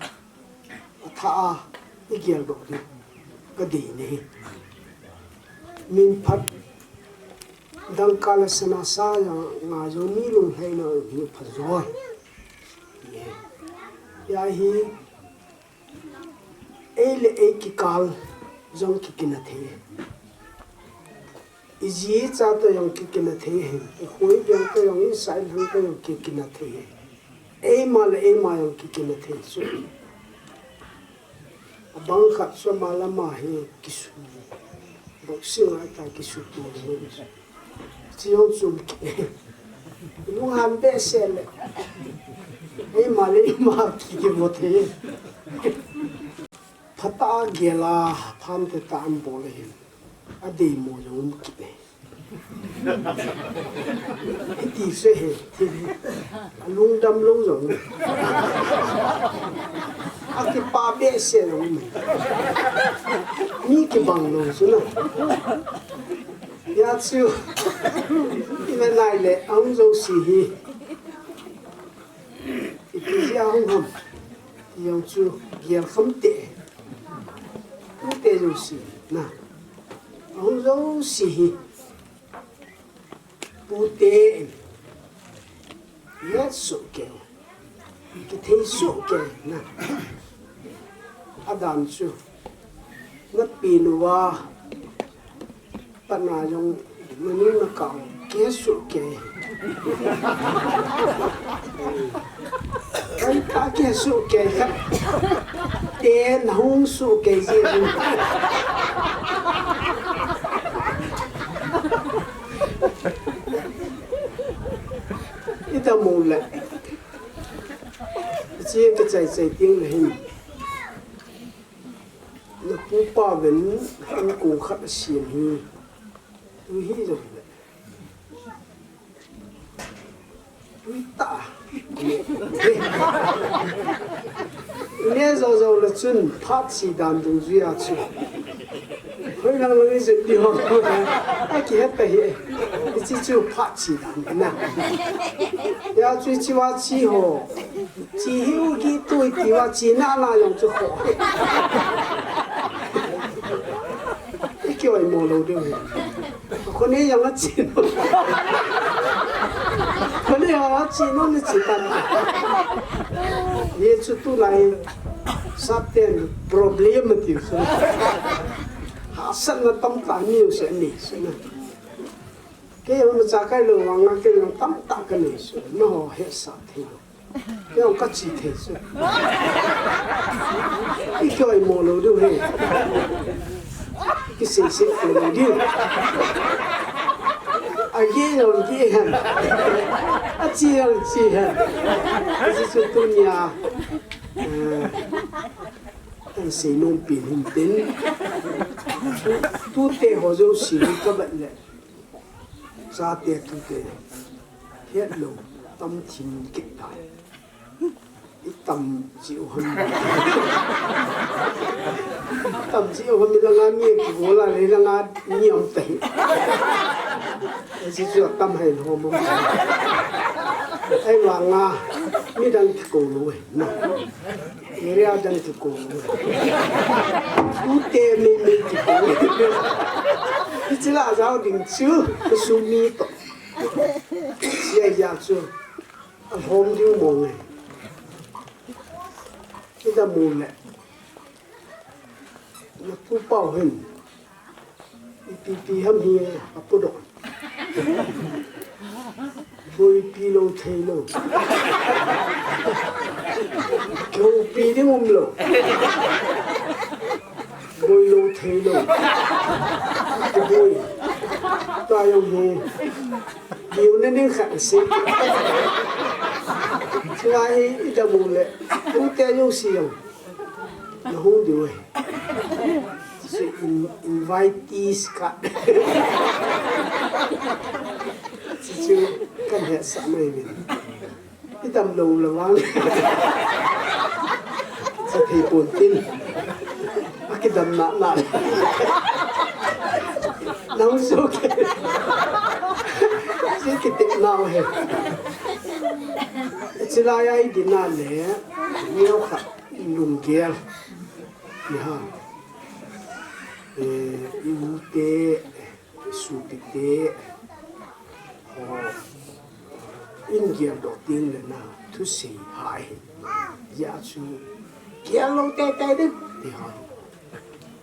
thà cái gì đó đi cái gì này mình phát đăng cá là sana sa ngài cho mi lùng hay nó hiểu phát rồi ya hi ấy là ấy cái cal giống cái kia thế ý cha tôi giống cái kia thế khối giống tôi giống sai giống tôi giống cái kia thế ấy mà yung kikina thế so abang khat so mala ma he kisu boxing ai ta kisu tu chiong chum lu han be sel ấy mà ki mo thế phata gela pham te tan bol he adi mo yung ki thì sẽ thì lung đâm lung rồi cái ba bé xe rồi mi cái bằng rồi chứ nào ya chưa cái này là ông dâu xì hi thì ra không không thì ông chưa giờ không tệ không tệ rồi xì nào ông dâu xì hi bút tệ 也数给，给提数给那，阿当就那比如啊，把那种那你那搞给数给，他给数给他，电红数给些。一到冇力，只个在顶嚟，那不把人很顾客的心去，都迄种的，都大，那时候了准拍子弹都这样子。可能那些地方，啊，其他地，你只有拍子弹呐。要最起码之后，只有去对地话，只那用就好。你叫伊冇路的，可能用我钱，可能用我钱弄的子弹。你出都来，certain problem 就是。生了当大没有神理是呢，给我们扎开路王啊，给我们当大个理是，那好黑啥天咯，给我们自己提是，一个人摸路都黑，一些些路都，啊耶又耶，啊这样这样，这是多年，但是弄变很点。都得好像是那个么嘞，咋得都得，铁路当天极大，一当就很，当就很让俺面过了，你让俺娘背，是说当係好冇？哎話啊，呢等過路嘅嗱。你要等着过，不得没着过。你知道然后领袖不输米多，现在做红就忙哎，这个忙嘞，那不包很，比他们不懂，会比路推路。路边的我们路，没路推路，不会，大用的，有那点很深，现在一直没了，不得有使用，然后就是 invitees 卡，就看起来什么样？一等路了完。sa Pipuntin. Makidam na. Nang suki. Sikitik na ako he. Sila ay dinali. Niyo ka lunggir. Iha. Iute. Supite. Ingir do ting na to say hi. Ya chu. Kia lâu tê tê đi thì hỏi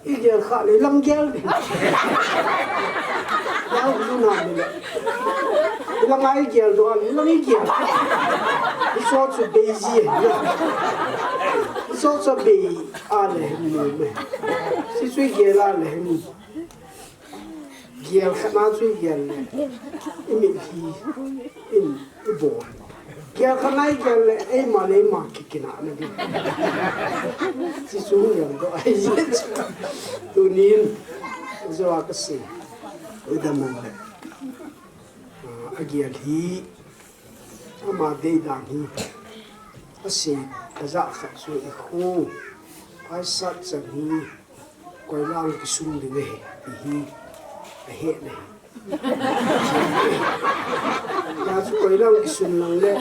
bây giờ họ lấy lăng kéo đi kéo cũng nào đi lăng ai kéo đó lăng ai kéo cái số chuẩn bị gì số chuẩn bị này người mày cái suy kéo là này kéo khát máu suy kéo này mình thì mình bộ kia khăn này kia là em mà lấy mà cái nào này đi, chỉ xuống đường đó ai hết, tôi nín, rồi cái gì, bây giờ mình là, kia thì, mà đây đang thì, cái gì, cái giá khát rồi khô, ai sát chân thì, quay lang cái sung đi này, thì cái hết này. Ya chú quay lang cái xuân lang đấy,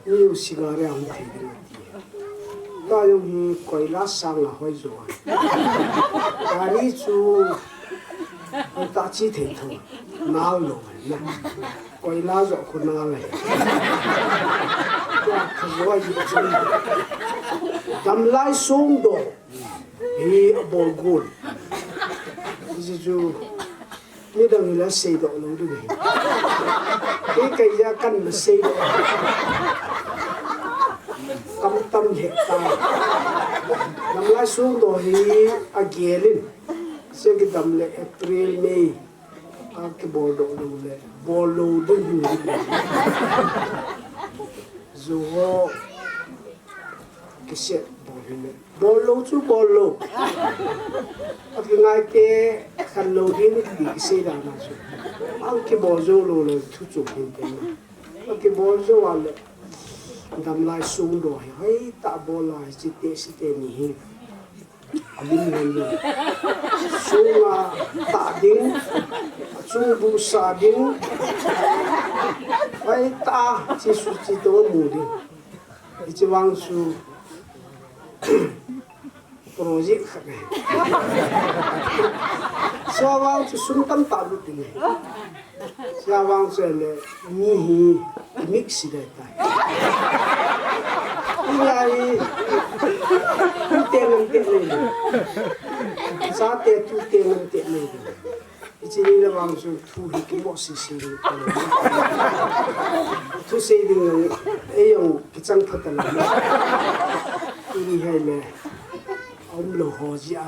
nhiều xí gà rang thấy được, ta dùng quay lá sang là hơi rồi, cái này chú ta chỉ thấy thôi, nào rồi nè, coi lá rõ con na này không có gì chung đâm lại xuống đồ thì bồ gồn ví dụ như đằng là xây độ lâu được cái cây ra căn là xây độ cắm tâm hệ ta đâm lại xuống đồ thì ghé lên sẽ cái đâm lại April May cái bồ độ lâu này bồ lâu được dù cái xe bồ lâu chú bồ lâu cái ngày cái khăn lâu đi nó bị cái xe đạp nào rồi cái bồ dâu lâu là thu chụp hình cái cái bồ dâu à là đâm lại xuống rồi hay tạ bồ lại chỉ tê nhỉ linh lên xuống tạ đinh xuống bu sa đinh hay tạ chỉ số chỉ đồ mù đi chỉ vang số project khác này sao vang số sung tâm tạ được này sao vang số là mi mix đấy ta này tiền này sao tiền tu tiền này chỉ là vang số thu hi cái bộ xí thu xây dựng ấy ông cái trang thật là ini hay là ông lô hồ gì à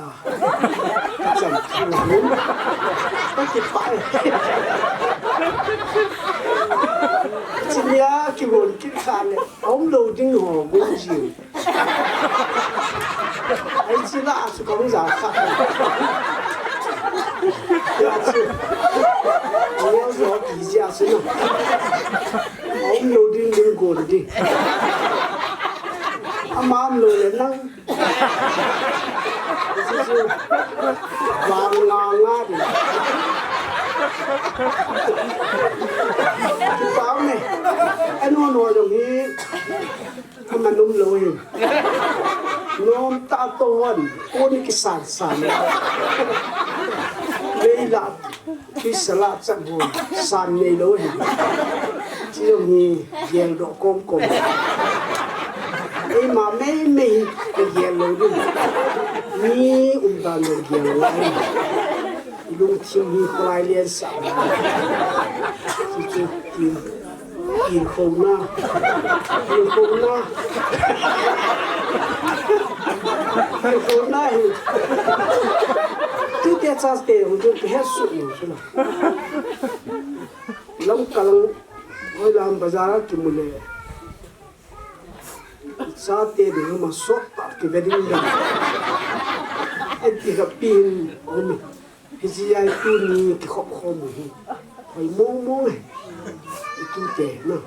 chẳng thu hút có cái phải chỉ là cái hồn cái khăn này ông lô đinh hồ muốn gì ấy chỉ là sự công giá khác我说比价是呢，我们有点灵活的，妈们有人呢，就是王的，包呢，我容易，他们弄漏的，弄大多的，我那个散的。đây là cái salad chắc buồn sàn này lối chỉ là gì dèn độ con cồn đây mà mấy cái dèn lối đi mi ta nó dèn lại luôn thiếu đi lại liền sẵn chỉ tiền không na tu dia chas te hu tu he su ni su na lam kalang hoi lam bazar ki mule sa te de ma so ta ki veding da et ti ga pin om hi ji ai tu ni ki khop khom hi hoi mo tu te na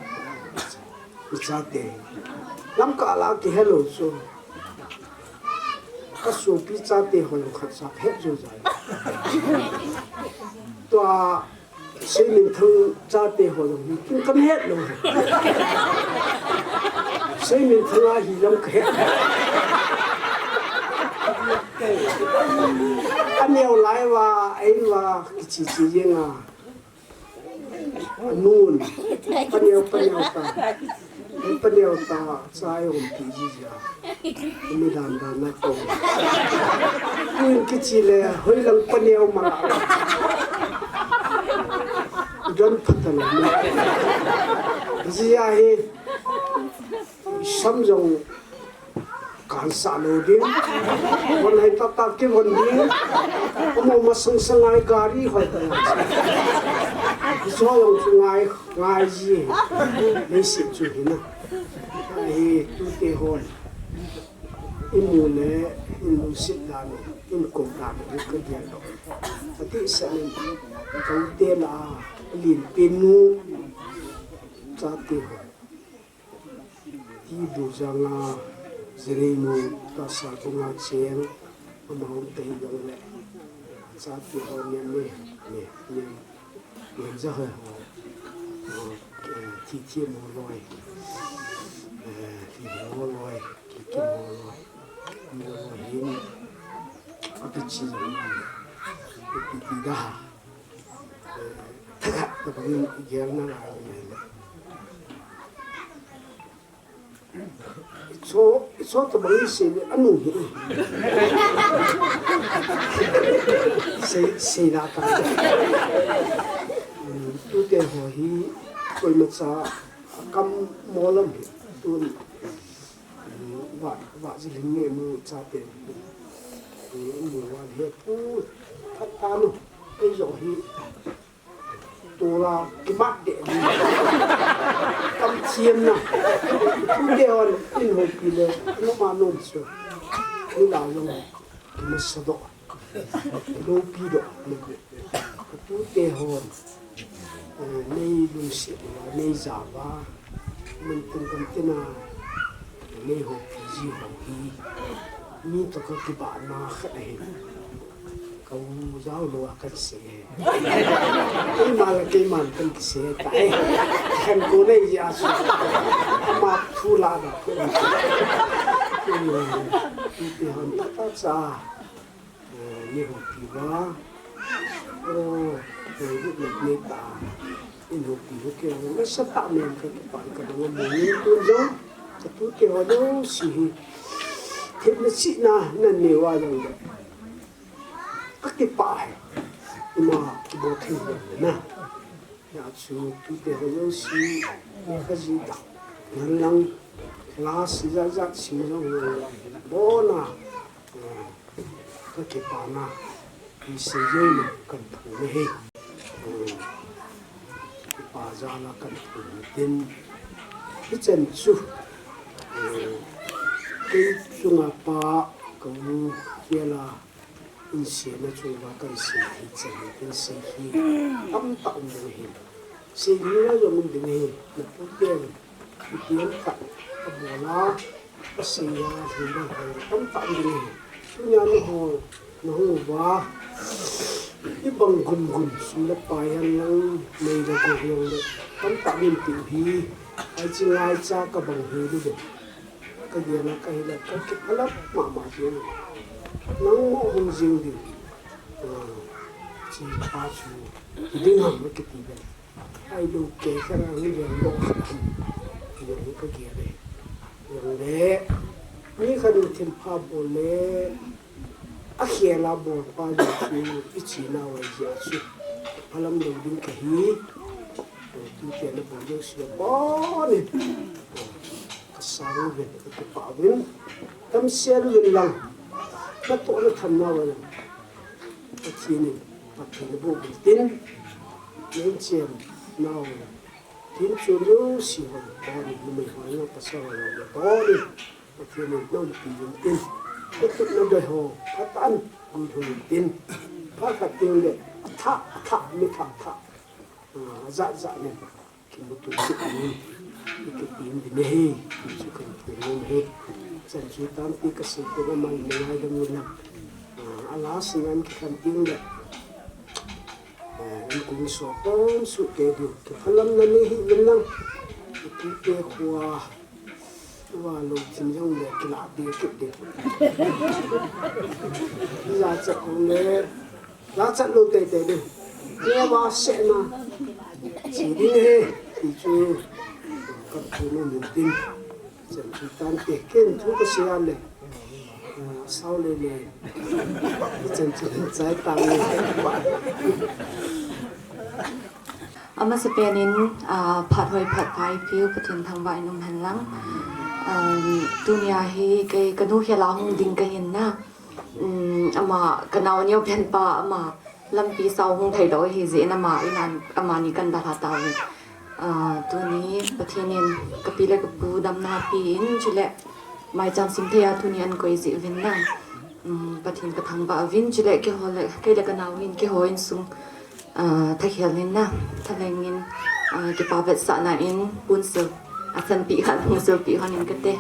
sa te lam ka la ki hello so cái số pizza thì họ dùng khát sáp hết rồi tòa xây mình thương cha thì họ dùng cũng cân hết rồi xây mình thương ai thì làm hết anh nhiều lại và ấy và chỉ riêng nôn anh nhiều ta sai ông tí gì mình làm nó tốt nhưng cái gì là hơi lăng panel mà dân thật là mình gì ai sắm dòng cản xả lô điวันให้ta cái vấn đề ông mà sang ai gari hỏi so yung ngay gì lấy xịt chú hình ai tu tê hồn imu le imu xịt đàn imu cột đàn cái gì đó tapi selain kau tê là liền pinu cha tê hồn đi du janga zerimu ta sa kunga cheng amahom tê dong le cha tê hồn nè mình ra hơi thì chia một loài thì một loài thì một loài hiếm cái chi rồi thì đa khát được những cái nó là số tụi mình sẽ ăn uống sẽ là cái tôi để hỏi tôi mà sao cầm mua lắm tôi và gì linh nghiệm mua sao tiền mua hoàn hết tôi phát tan luôn cái rồi tôi là cái mắt để cầm chiêm nào tôi đeo in hộp gì đấy nó mà nôn xuống như là rồi cái nó sờ đỏ lô pi đỏ tôi đeo hồn nay luôn xịn nay giả va mình từng cầm tên nào nay hộp gì hộp gì mi tôi có cái bạn nào khác này câu giáo lúa cái xe cái mà là cái màn cái xe tại thành cô này gì à mà thu la được cái người thì hắn tất ra nhiều kỳ quá rồi được người ta nhiều kỳ cái nó sẽ tạo nên cái bạn cái đồ mình tôi giống cái tôi kêu nó xì thế nó xị na nên nhiều ai rồi các cái bài mà cái bộ thình nè nhà chú tôi để nó xí cái gì đó ngân lăng lá xí ra xí rồi bố na các cái bài na đi xây dựng cần thủ này cái bài ra là cần thủ tiền cái chân chú cái chung à ba cũng kia là in xe nó chung vào cái xe thì chân cái xe thì tâm tạo được hình xe như là dùng được hình là tốt đẹp cái tiếng cạnh cái bộ lá cái xe ra thì nó tâm tạo được hình cái nhà nó hồ va cái bằng gùn xuống là bài hàng năng này là cuộc lòng đấy tâm tạo nên tiểu hi ai chỉ ai cha cái bằng hi được cái gì là cái lớp mà gì nắng mỏ hồng riêng thì chỉ ba chú đi ngắm cái gì đấy ai đâu kể cái nào như vậy đó thì cái gì đấyอย่างนี้นี่ขนมเทียมพาโบเล่อาเขียลาโบปาอยู่ที่อิชินาไว้ยาสุพลังหนึ่งดิ้งกะฮีที่เทียนโบยกเสียบ้านี่ก็สร้างเรื่องก็ป่าวินทำเสียเรื่องหลังก็ตัวเราทำมาวันก็ทีนึงปัจจุบันโบกดิ้งเลี้ยงเชียมน่าวันทิ้งชวนรู้สิวันตอนนี้ไม่หายแล้วภาษาเราเนี่ยตอนนี้ประเทศนี้น้องปีนตินก็ตุกน้ำได้ห่อพัดตันกุยหุ่นตินพัดขัดตินเลยท่าไม่ท่าจะเนี่ยกินบุตรสุขนี้มีกิตินดิเนยสุขันตุนเนยสันสุตามตีกษัตริย์ก็ไม่ให้ดำเนินอาลาสิงานกินตินเลยanh cũng so con sự kể được cái phần lâm này hi lâm năng cái kể khoa và lục chính trong để cái lạ bia kịp được ra chợ cũng để ra chợ lục tệ tệ được nghe vào sẽ mà chỉ đi hè thì chưa còn thứ nó niềm tin chẳng chỉ tan kể kiến thu cái xe này sau này này chẳng chỉ trái tăng này các bạn ama sepenin phat hoi phat phai phiu pathin thangwai num hanlang dunia hi ke kanu hela hung ding ka hin na ama kanau nyo pen pa ama lampi sau hung thai doi hi je na ma inan ama ni kan da tha ta wi tuni pathinin kapile ka pu dam na pi in chile mai cham sim thea tuni an koi ji vin na pathin ka thangba vin chile ke hole ke le kanau in ke hoin sung thay hiện na thay lên cái bảo vệ xã này in buôn sờ sân bị hận buôn sờ bị hận in cái tê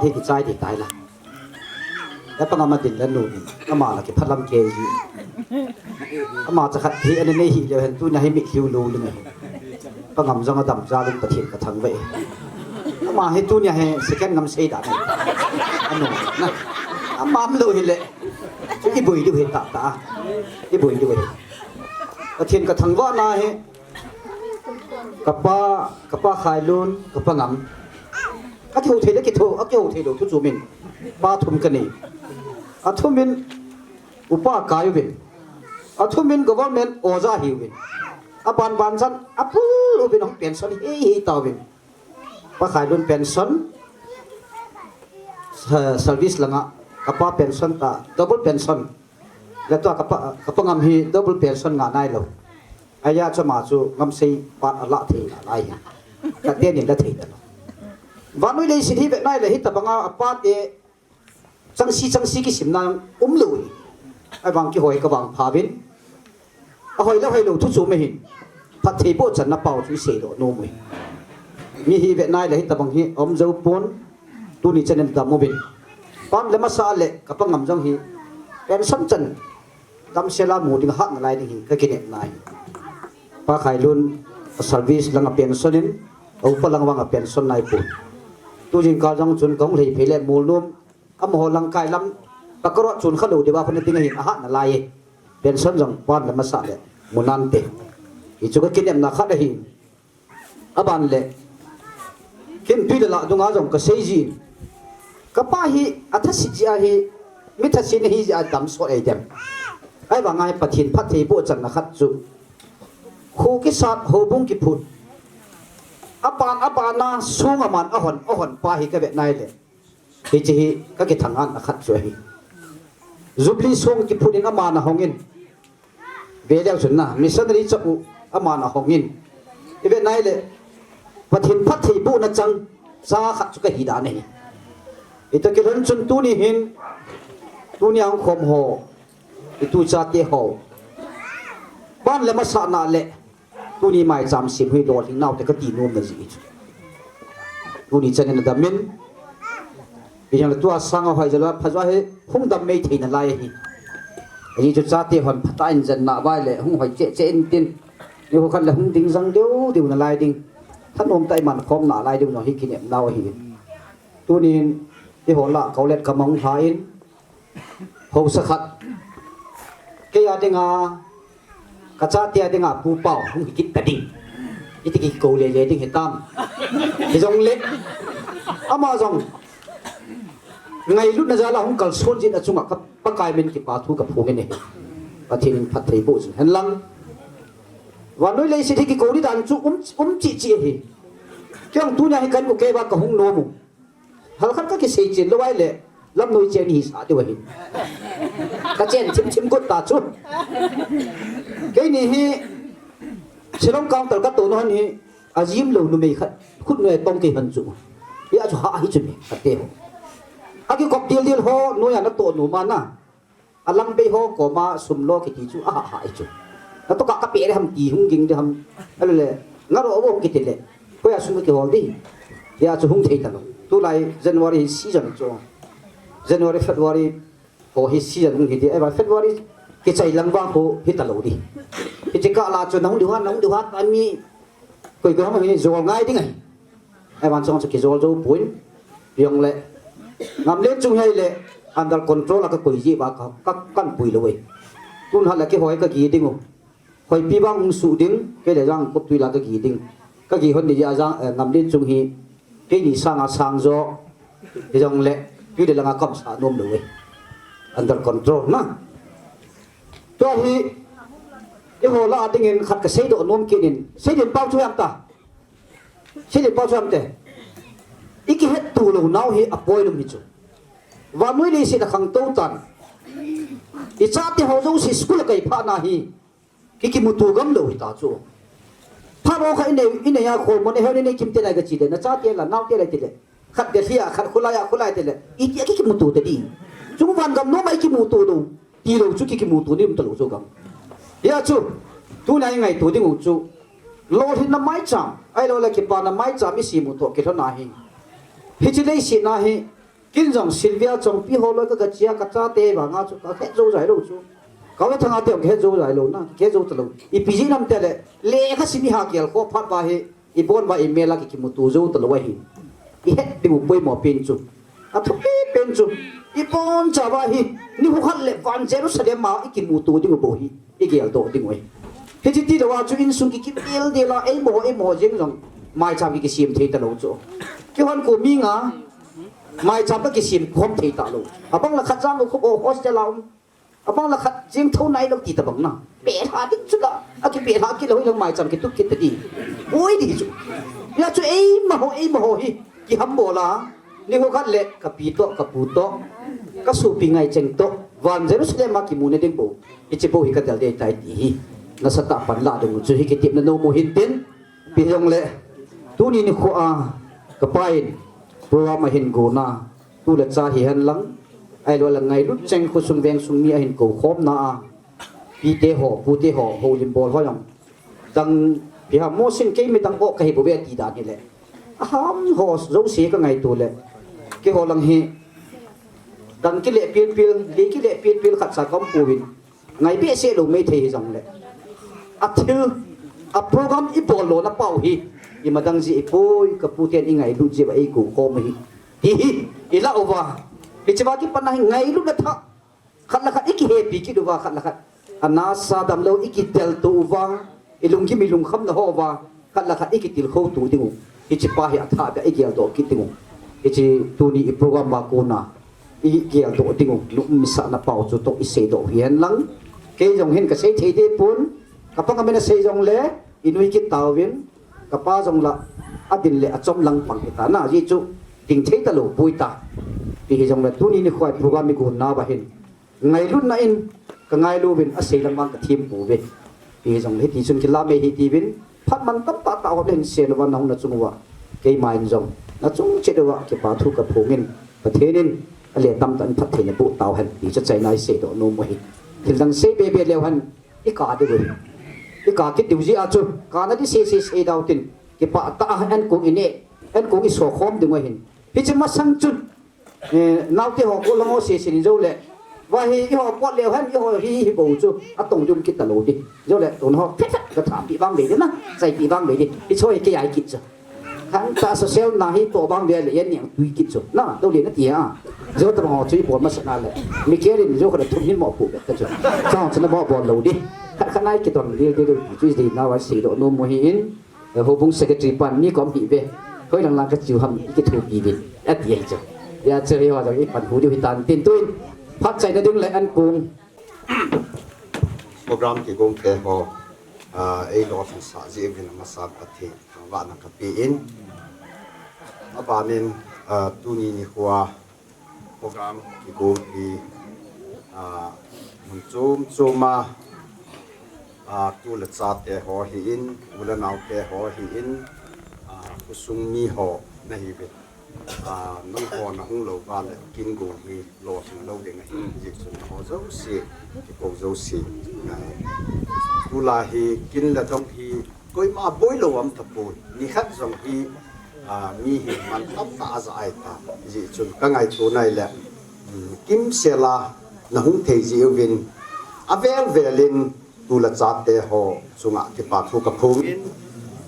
thì cái trái thì tái làแล้วปังมาติดแล้วหนูก็มาละกี่พัดลำเกยก็มาจะขัดที่อันนี้หิเดียวเห็นตัวนี้ให้มีคิวรูเลยปังงำจังกระดำจ้าลุกประเทศกระทังไว้ก็มาให้ตัวนี้ให้สแกนงำเสียดายอันนู้นนะก็มาไม่รู้เห็นเลยที่บุยดูเห็นตาที่บุยดูเห็นประเทศกระทังว่านาให้กับป้าขายลุนกับป้างำก็ที่หัวเทแล้วกี่โถก็ที่หัวเทดูทุกจุมินป้าทุ่มกันนี่Atumin upa kayu bin, atumin government oza hiu bin, apan bansan apul ubin hong pension hi tau bin, pakai dun pension service langa kapa pension ta double pension, leto kapa ngam hi double pension nganai lo, ayah cuma tu ngam sei pat alak thi alai, katien ni dah thi dah. Vanui le sini beknai le hit tabanga apat eจังซีกิสิมนางลุยไอ้บางกี่หอยกับบางพาบินหอยแล้วหอยหลูทุกสูไม่เห็นพัดทีโบจันนับเป่าทุกเสียโดโนมวยมีฮีเวนายเลยแต่บางฮีอมเจ้าปนตัวนี้จะเน้นดำโมบินปั๊มเลมาซาเละกับปังงำจังฮีเป็นสัมจันดำเชลาหมูดิ้งหักอะไรดิ้งฮีก็กินเอ็นนายป้าขายลุนเซอร์วิสลังเปลี่ยนส่วนนี้เอาพลังวังเปลี่ยนส่วนนายปุ่นตัวจริงการจังจุนของเลยเพลมูลนุ่มอมโหลังกายลำปะกรอจุนขลุ่ยดีว่าคนนี้ติงหินอาหารอะไรเป็นส่วนจังปอนและมาสั่งเลยมุนันเตอีจุกกินเอ็มนักขัดหินอบันเลยกินปีเดละดงอาจงก็เสียจีก็ป้าฮีอัฐสิจีอาฮีมิทัศน์ฮีจะดำสวดไอเดมไอ้บางไงปะทินพัทธีโบจันนักขัดจุคู่กิสัตโฮบุงกิพุดอปานนาสูงอมันอหอนป้าฮีก็แบบไหนเลยที่จีก็กิทางานนักขัดช่วยจุบลีส่งกิพูดินอามานะหงินเวลาสุดนะมิสันริจับอามานะหงินอีเวนไหนเลยปะทินพัทธีบุนจังสาขัดสุกหิดานี่อีตะกิรันจุนตูนี่หินตูนี่อังคมโหอีตูจักเยโหบ้านเลมาสานาเละตูนี่ไม่จำสิบให้โดนทิ้งน่าแต่ก็ตีนุ่มนั่นสิตูนี่จะเนี่ยดำมินอย่างตัวสังเอาไว้จะว่าพระเจ้าให้หุ่งดำไม่ถิ่นอะไรนี่จุดจ้าที่หันพัดอินจันนาไว้เลยหุ่งหอยเจ๊อินตินนี่พวกเขาเลยหุ่งดิ้งสังเดียวนั่นอะไรดิ้งท่านอมไตมันคอมหนาอะไรดิ้งหน่อยให้กินเนี่ยเราเห็นตัวนี้ที่หัวละเขาเล็ดกระมังหายหัวสกัดเกี่ยดิ้งกระจ้าเตี้ยดิ้งปูเป่าหุ่งกินแต่ดิ้งนี่ที่กินโกเล่ดิ้งเห็นตามที่จงเล็กอามาจงไงรุ่นนั้นจะเราหุ่งกัลส่วนจิตอจุงกับปะกายเป็นกิปาทูกับพวกนี้ปะทินพัทรีบุษเห็นลังวันนู้นเลยสิที่กิโกนี่ดันจุจีเฮีเกี่ยงตัวนี้ให้กันกูเก็บว่ากับหุ่งโนมุฮัลคันก็กิเสียจิตแล้วไว้เลยลำนุยเจนี่สาดีวะฮิกระเจนชิมกุดตาจุเกี่ยนี่ฮีเชื่อมกองตระกัดตัวนั้นฮีอาจิมเหล่านุ่มไม่ขัดคุณเนี่ยต้องเกี่ยหันจุยี่อาจุหาฮิจุนี่ขัดเตี้ยอากิกบเดียวหัวนุ่ยอันนั้นตัวหนูมันนะอลังไปหัวก็มาสุ่มโลกิติจูหาฮิจุแล้วต้องกักเปียได้ทำกี่หุ่งยิงได้ทำอะไรเลยงั้นเราเอาหุ่งกิติเลยเพราะอยากสุ่มกี่หัวดีอยากจะหุ่งเทียนตัวตัวไรจันวารีซีซันจ้ะจันวารีเฟบรุรีโอ้ฮิซีซันหุ่งกิติไอ้บ้าเฟบรุรีกิจใจลังบ้าโหฮิตลอดีกิจการลาจนน้องดูฮันอันมีคุยกันว่ามันจะง่ายดิ้งไงไอ้บ้านส่งสกิจโจ้ปุ่นยังเลยงามเลี้ยงจุงให้เลยอันดับคอนโทรลแล้วก็คุยจีบว่าก็กันปุยเลยคุณหันแล้วก็หอยก็กี่ดิ้งอ่ะหอยปีบังสูดิ้งก็เลยจังปุ๊บตุยแล้วก็กี่ดิ้งก็กี่คนนี่จะจังงามเลี้ยงจุงให้ก็นี่สร้างโจ้จังเลยก็เลยลังกับสานุ่มเลยอันดับคอนโทรลนะตัวที่ยังหัวละดิ้งเงินขัดกับเสียดนุ่มกินเสียดเป้าช่วยอันตาเสียดเป้าช่วยอันเตะอีกเหตุตัวเราหนาวเหตุอภัยนุ่มหิจูว่าไม่ได้เสียดขังตัวตันอีชาติเขาจะสิสกุลกับพานาฮีกิมุตุกำเลยตาจูพาเราใครเนี่ยยาโคมันเนี่ยเขาเนี่ยกิมเตะอะไรกันจีเดนะชาติละหนาวเตะอะไรเตะขัดเดียขัดคุลายเตะอีกกิมุตุเตะดีจุงวันกำน้องไม่กิมุตุดูตีเราจุกิมุตุนี่มันตลกจูกำยาจูตัวไหนไงตัวที่งูจูโลหินน้ำไม้จามไอ้เราเลยกิปาน้ำไม้จามไม่สีมุตุกิเท่านาฮีฮิจิเลสินาฮี kinh dòng Sylvia trong pi hồ lối cái chia cái cha tê và ngã cái hết dấu giải lâu chú có cái thằng ngã tiêu hết dấu giải lâu na hết dấu lâu i pi năm tê lệ cái gì ha kia có phát vào hệ i bốn và email cái kim tu dấu lâu vậy i hết đi một bôi mỏ pin chú à thôi pin chú i bốn chả vào hi ni ho khát lệ van zero sẽ đem mà i kim tu đi một bôi i kia tổ đi ngoài thế thì đi đâu chú in sung cái il đi là em mỏ riêng dòng mai chăm cái sim thấy tao lâu chú cái hoàn của mình à mai chăm cái sim không thấy tao lâu à băng là khát giang của cô hostel lòng à băng là khát riêng thâu này đâu thì tao bằng na bể hạ đích chút đó à cái bể hạ cái lâu lòng mai chăm cái túc cái đi ôi đi chú là chú em mà hồ hi cái hâm mộ là nếu họ khát lệ cái pu to cái số pin ngày chênh to van Jerusalem mà cái muốn nên bộ cái chế bộ hi cái đầu đây tại đi nó sẽ tạo bản lạ được chú hi cái tiệm nó nô mô hin tiền bây giờ lệ tu ni khoa cái pain program hin go na tu le cha hi han lang ai lo la ngai lut cheng khu sung veng sung mi hin ko khom na pi te ho pu te ho ho lim bol ho yang dang pi ha mo sin ke mi dang o ka hi bo ve ti da ni le ham ho zo si ka ngai tu le ke ho lang hi dang ki le pil le ki le pil khat sa kom pu win ngai be se lo me the hi jang le a thu a program i bol lo na pau hi i madang ji ipoi kaputian ingai lu je ai ku ko mai hi ila over hi chwa ki panah ngai lu na tha khat la khat iki happy ki duwa khat la khat ana sa dam lo iki tel tu wa ilung ki milung kham na ho wa khat la khat iki til kho tu dingu hi chpa hi atha ba iki al do ki dingu hi chi tu ni i program ba ko na i ki al do dingu lu mi sa na pau chu to i se do hian lang ke jong hen ka se thei de pun kapang amena se jong le inui ki tawin kapa jong la adin le achom lang pang ta na ji chu ting thei ta lo pui ta pi hi jong la tu ni khoi program mi gun na ba hin ngai lut na in ka ngai lu bin a sei lang mang ka thim pu ve pi hi jong le ti chun ki la me hi ti bin phat man tap ta ta len se lo wan hong na chung wa ke mai jong na chung che do wa ke pa thu ka phongin pa thenin ale tam tan phat the ne bu taw han ti cha chai nai se do no mo hi thil dang se be be le han i ka de ve cái cả cái điều gì à chú cả nó đi xe đầu tiên cái bà ta anh cũng in số khom được ngoài hình thì chỉ mất sang chút nào thì họ cũng lo xe đi rồi lệ và họ quát leo hắn họ bầu chú à tổng dung cái tàu đi rồi lệ tụi họ phết cái thảm bị băng bể đó dây bị băng bể đi thì thôi cái ai kịp rồi hắn ta sẽ xéo nào hi tổ băng bể là yên nhàng tùy kịp rồi nó đâu liền nó tiền à rồi tụi họ chơi bóng mất sẵn lệ mấy cái này rồi cái thùng hin mỏ phụ cái chú cho nó bỏ bóng lâu đi khả năng cái tuần đi chú gì nào phải sử dụng nôm mùi hin hồ bung secretary ban ni có bị về hơi đang làm cái chiều hầm cái thủ bị về ít vậy chứ giờ chơi họ rồi cái bản hồ điều hiền tiền tuyên phát chạy nó đứng lại ăn cùng program ki gong te ho ai lo san sa ji evin ma sa pathi wa na ka pi in abanin tu ni huwa program ki gong ki mun chuma tu la cha te ho hi in ula nau te ho hi in kusung mi ho na hi ve nong ho na hung lo ba le kin go hi lo sing lo de ngai ji sun ho zo si ki ko zo si tu la hi kin la dong hi koi ma boi lo am ta pu ni khat zong hi mi hi man tam ta za ai ta ji chun ka ngai tu nai le kim se la na hung thei ji vin avel velin tu la cha te ho chunga ki pa thu ka phung in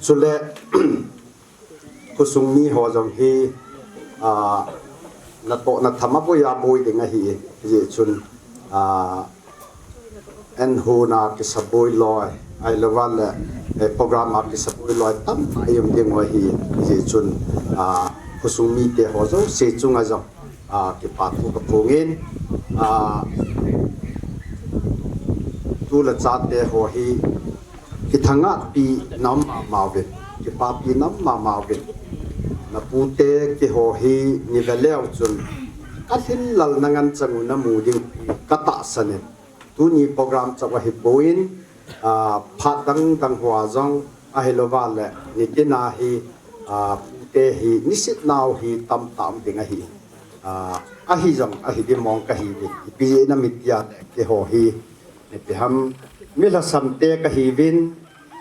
chule kusung mi ho jong hi na to na thama bo ya boi de nga hi ji chun en ho na ki saboi loi ai lawal le program ap ki saboi loi tam ayum ding wa hi ji chun kusung mi te ho zo se chunga jong ki pa thu ka phung in tu la cha te ho hi ki thanga pi nam ma ve ki pa pi nam ma ve na pu te ki ho hi ni veleu chun ka hin lal nangan changu na mu ding ka ta sane tu ni program chawa hi boin pha dang hwa jong a helova le ni tina hi pu te hi nisit naw hi tam ding a hi a hi jong a hi di mong ka hi pi na mitya ke ho hi thì ham biết là sắm tê cái hi vin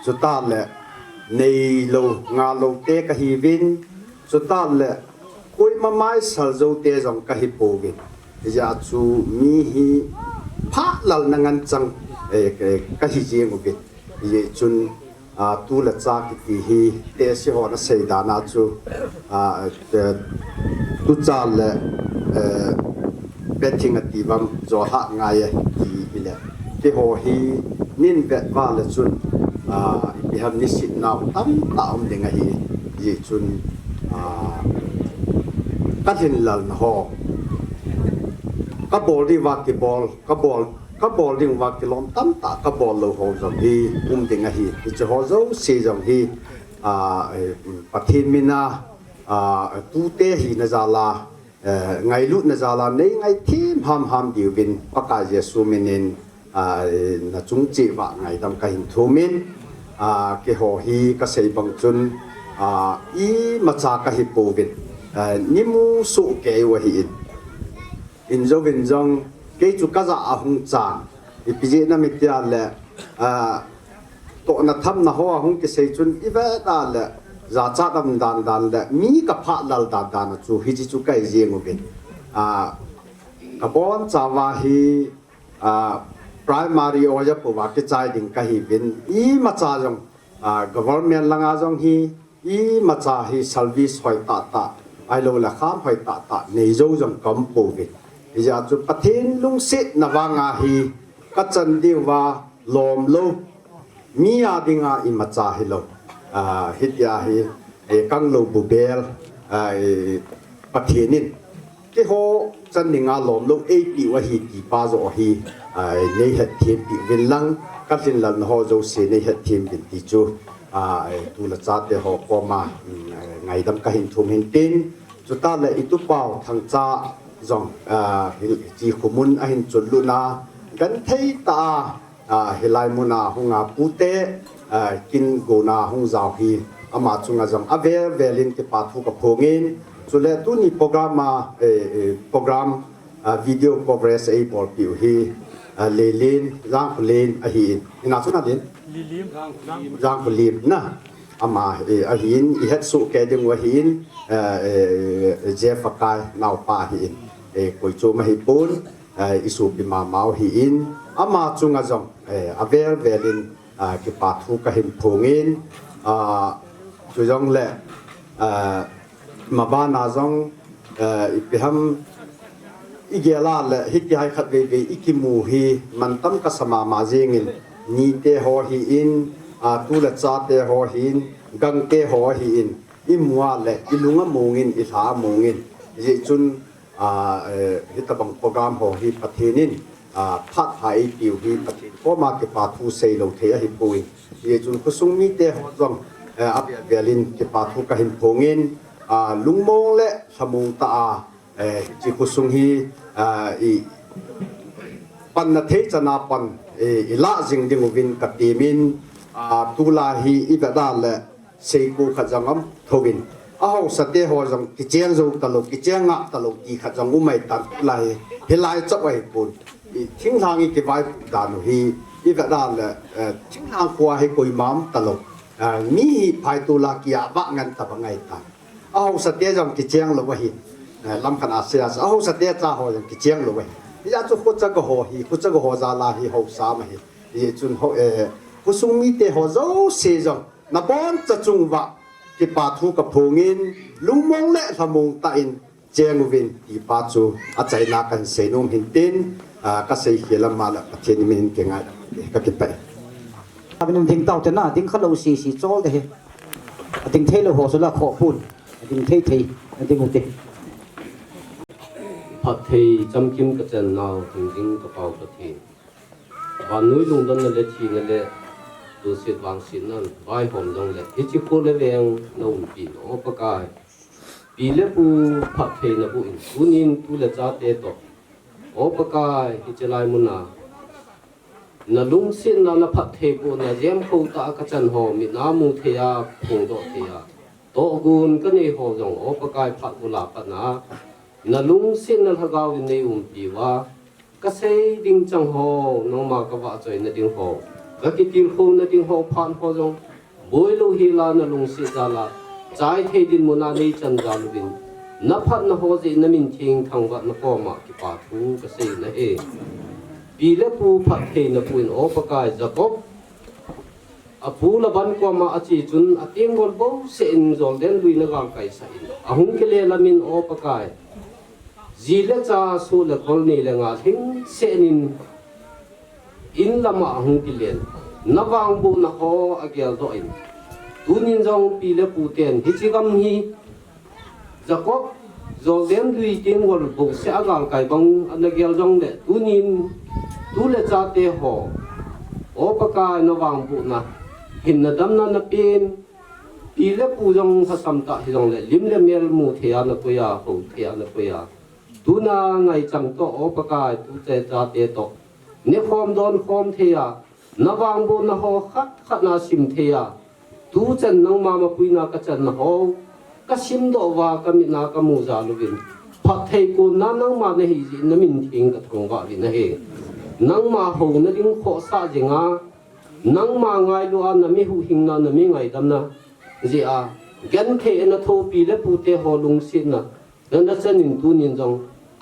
cho ta lệ nei lâu ngà lâu tê cái hi vin cho ta lệ koi ma mai sal zo te jong ka hi po ge ja chu mi hi pha lal na ngan chang ka hi je ngo ge ye chun tu la cha ki ti hi te si ho na sei da na chu tu cha le betting at ti bam zo ha nga ye ti le ti ho hi nin vet va le chun bi ham ni sit now tam ta om de nga hi ye chun ka hin lal na ho ka bol di wa ki bol ka bol ding wa ki lom tam ta ka bol lo ho jong hi de nga hi ti ho zo se jong hi pathin mina tu te hi na za la ngai lu na za la nei ngai thim ham diu bin paka jesu minin na chung chi wa ngai dam ka hin thu min ke ho hi ka sei bang chun i ma cha ka hi po bin ni mu su ke wa hi in zo bin jong ke chu ka za a hung chan i pi je na mi tia le to na tham na ho hung ke sei chun i va da le za cha dam dan le mi ka pha lal da na chu hi chi chu kai je ngo bin ka bon cha wa hi primary o ja po wa ke chai ding ka hi bin i ma cha jong government langa jong hi i ma cha hi service hoi ta ai lo la kham hoi ta nei zo jong kam po bin ja chu pathin lung sit na wa nga hi ka chan ding wa lom lo mi a dinga i ma cha hi lo hit ya hi kang lo bu bel pathinin ke ho chan ninga lom lo e pi wa hi ti pa zo hi nei het thiem pi vin lang ka tin lan ho zo se nei het thiem bin ti chu tu la cha te ho ko ma ngai dam ka hin thum hin tin chu ta le itu pau thang cha zong chi khumun a hin chul lu na gan thei ta hilai muna hunga pute kin go na hung zau hi ama chunga jam ave velin ke pathu ka phongin chule tu ni program video coverage ai por piu hi lelin jang lin a hi ina chuna din lilim jang lim na ama a hin I het su ke ding wa hin jeff kai nau pa hi koi chu ma hi pun isu pi ma mau hi in ama chunga jong ave velin ke pathu ka hin phongin chu jong le ma ba na jong ipiham igela le hiti hai khat ve ikimu hi man tam ka sama ma jengin ni te ho hi in tu la cha te ho hin gang te ho hi in imwa le ilunga mongin I tha mongin ji chun hitabang program ho hi pathinin phat hai piu hi pathin ko ma ke pathu sei lo the hi pui ye chun kusung mi te ho jong ap velin ke pathu ka hin phongin lungmong le samung ta chi kusung hi I pan na the chana pan I la jing ding win ka timin tu la hi I da le sei ku khajangam thogin aho sate ho jong ki cheng zo talo ki chenga talo ki khajang umai tan lai hilai chawai pun thing hang I ke vai dan hi I da le thing hang kwa hi koi mam talo mi phai tu la kia ba ngan ta bangai ta aho sate jong ki cheng lo wa hi lam khan asia aho sate cha ho jong ki cheng lo wa ya chu ko cha ko ho hi ko cha ko ho za la hi ho sa ma hi ye chun ho ko sung mi te ho zo se jong na bon cha chung wa ki pa thu ka phongin lungmong le samung ta in cheng win ti pa chu a chai na kan se nom hin tin ka sei khilam ma la pathen min ke nga ka ki pai abin ding tau te na ding khalo si chol de he ding thei lo ho so la kho pun ding thei ding uti Phật thì chăm kim cái chân nào thình ding cái bao cái thì và núi lùng đông là thì là tu sĩ vàng sĩ năn vai hòm đông là cái chiếc cô là vàng nâu bị nó bạc cái bị là bu Phật thì là bu tu nín tu là cha tê to ở bạc cái cái chơi lại muốn na lung sĩ na Phật thì bu na dám khâu ta cái chân hồ mi na mu thì phùng độ thì tổ gun cái này hồ dòng ở bạc cái Phật bu là Phật na na lung sin na thagaw nei pi wa ka sei ding chang ho no ma ka wa choi na ding ho ka ki til ho na ding ho phan ho jong boi lo hi la na lung si za la chai thei din mo na nei chan za lu bin นับพันนโฮจินมินทิงทางวัดนครมากิปาทูกษณะปีเล็ปูพัดเทนปูอินโอปกายจักบอภูลบันกว่ามาอาจีจุนอติงกอลโบเซนจอลเดนลุยนกางไกสัยอาหุงเคเลลามินโอปกายจีเลจ้าสูเลกอลนีเลงาทิงเซนินอินลามาอาหุงกิเลนนับวางบุนโฮอาเกลโตอินตุนินจงปีเลปูเตนฮิจิกัมฮีจักบจอลเดนลุยติงกอลโบเซอากางไกบังอันเกลจงเลตุนินตุเลจ้าเตโฮโอปกายนับวางบุนะหินนดำนันเป็นปีเล็บปูจงผสมตะหิจงเล่ลิมเล่เมลมูเทียนปุยาหูเทียนปุยาตูนาไงจังโตโอปกายตูเจจาเตโตเนฟอมโดนฟอมเทียนวางบุนโฮขัดนาซิมเทียตูเจนนังมาปุยนากจันโฮก็ซิมโดวากมินากมูจาลุบินพัดเทกุนนังมาเนหิจินมินทิงกะทงวาลินเฮนังมาหูนดิงโคซาจิงานังมาไงลูอานามิหูหิงนานามิไงดำนะจีอากันเทนโทปีเลปูเตหอลุงสินนะนั่นจะนินตูนินจง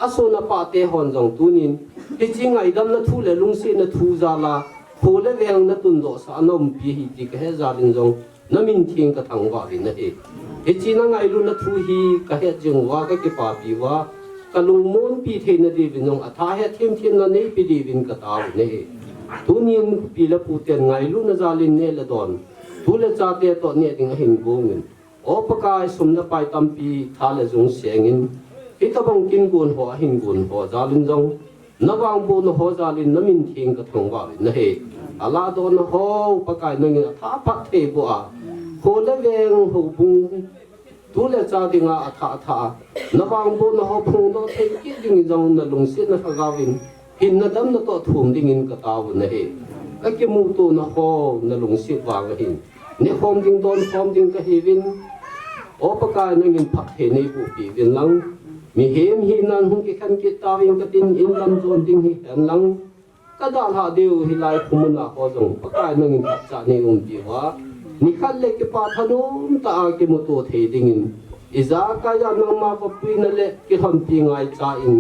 อาโซนาปาเตหอนจงตูนินที่จริงไงดำนะทูเลลุงสินนะทูจาลาโคเลเวงนะตุนโดสานอมปีฮิติกเฮจารินจงนามินทิงกะทังวารินะเอที่จริงไงลูนะทูฮีกะเฮจงวากะกิปาปีวากะลุงมอนปีเทนดีวินจงอัฐาเฮทิมทิมนะเนปีดีวินกะตาวเนตุนินปีละปูเตียนไงลูนจาลินเนลดอนทุเลจาเตตเนติงหิงบูงินโอปกายสมนไปตัมปีทาเลจงเสียงินอิตาบังกินกุนหัวหิงกุนหัวจาลินจงนวังบูนหัวจาลินนมินทิงกะทงวาลินเฮอาลาดอนหัวปกายนึงท้าพัดเทบัวโคเลเวงหูบุงทุเลจาดิงอาทาทานวังบูนหัวพุงโตเทกิดิงจงนลงสินนะกาวินหินนดำนตัวทุ่มดิ่งกระตาวนะเฮก็เกี่ยมูตัวนะฮอนลงสิวางหินเนี่ยฟอมดิ่งโดนฟอมดิ่งก็เฮวินโอปกายนั่งอินพักเฮในบุปีวินลังมีเฮมหินันหุ่นกิขันกิตาวิงกตินอินลำจวนดิ่งหินลังก็ดาลาเดียวฮิไลคุมุนละฮอจงปกายนั่งอินพักจาในปีวะนิคัลเล็กปาทนุมตาเกี่ยมูตัวเทดิ่งอินอิจากายานังมาปปีนั่นเล็กกิฮัมปีไงจาอิน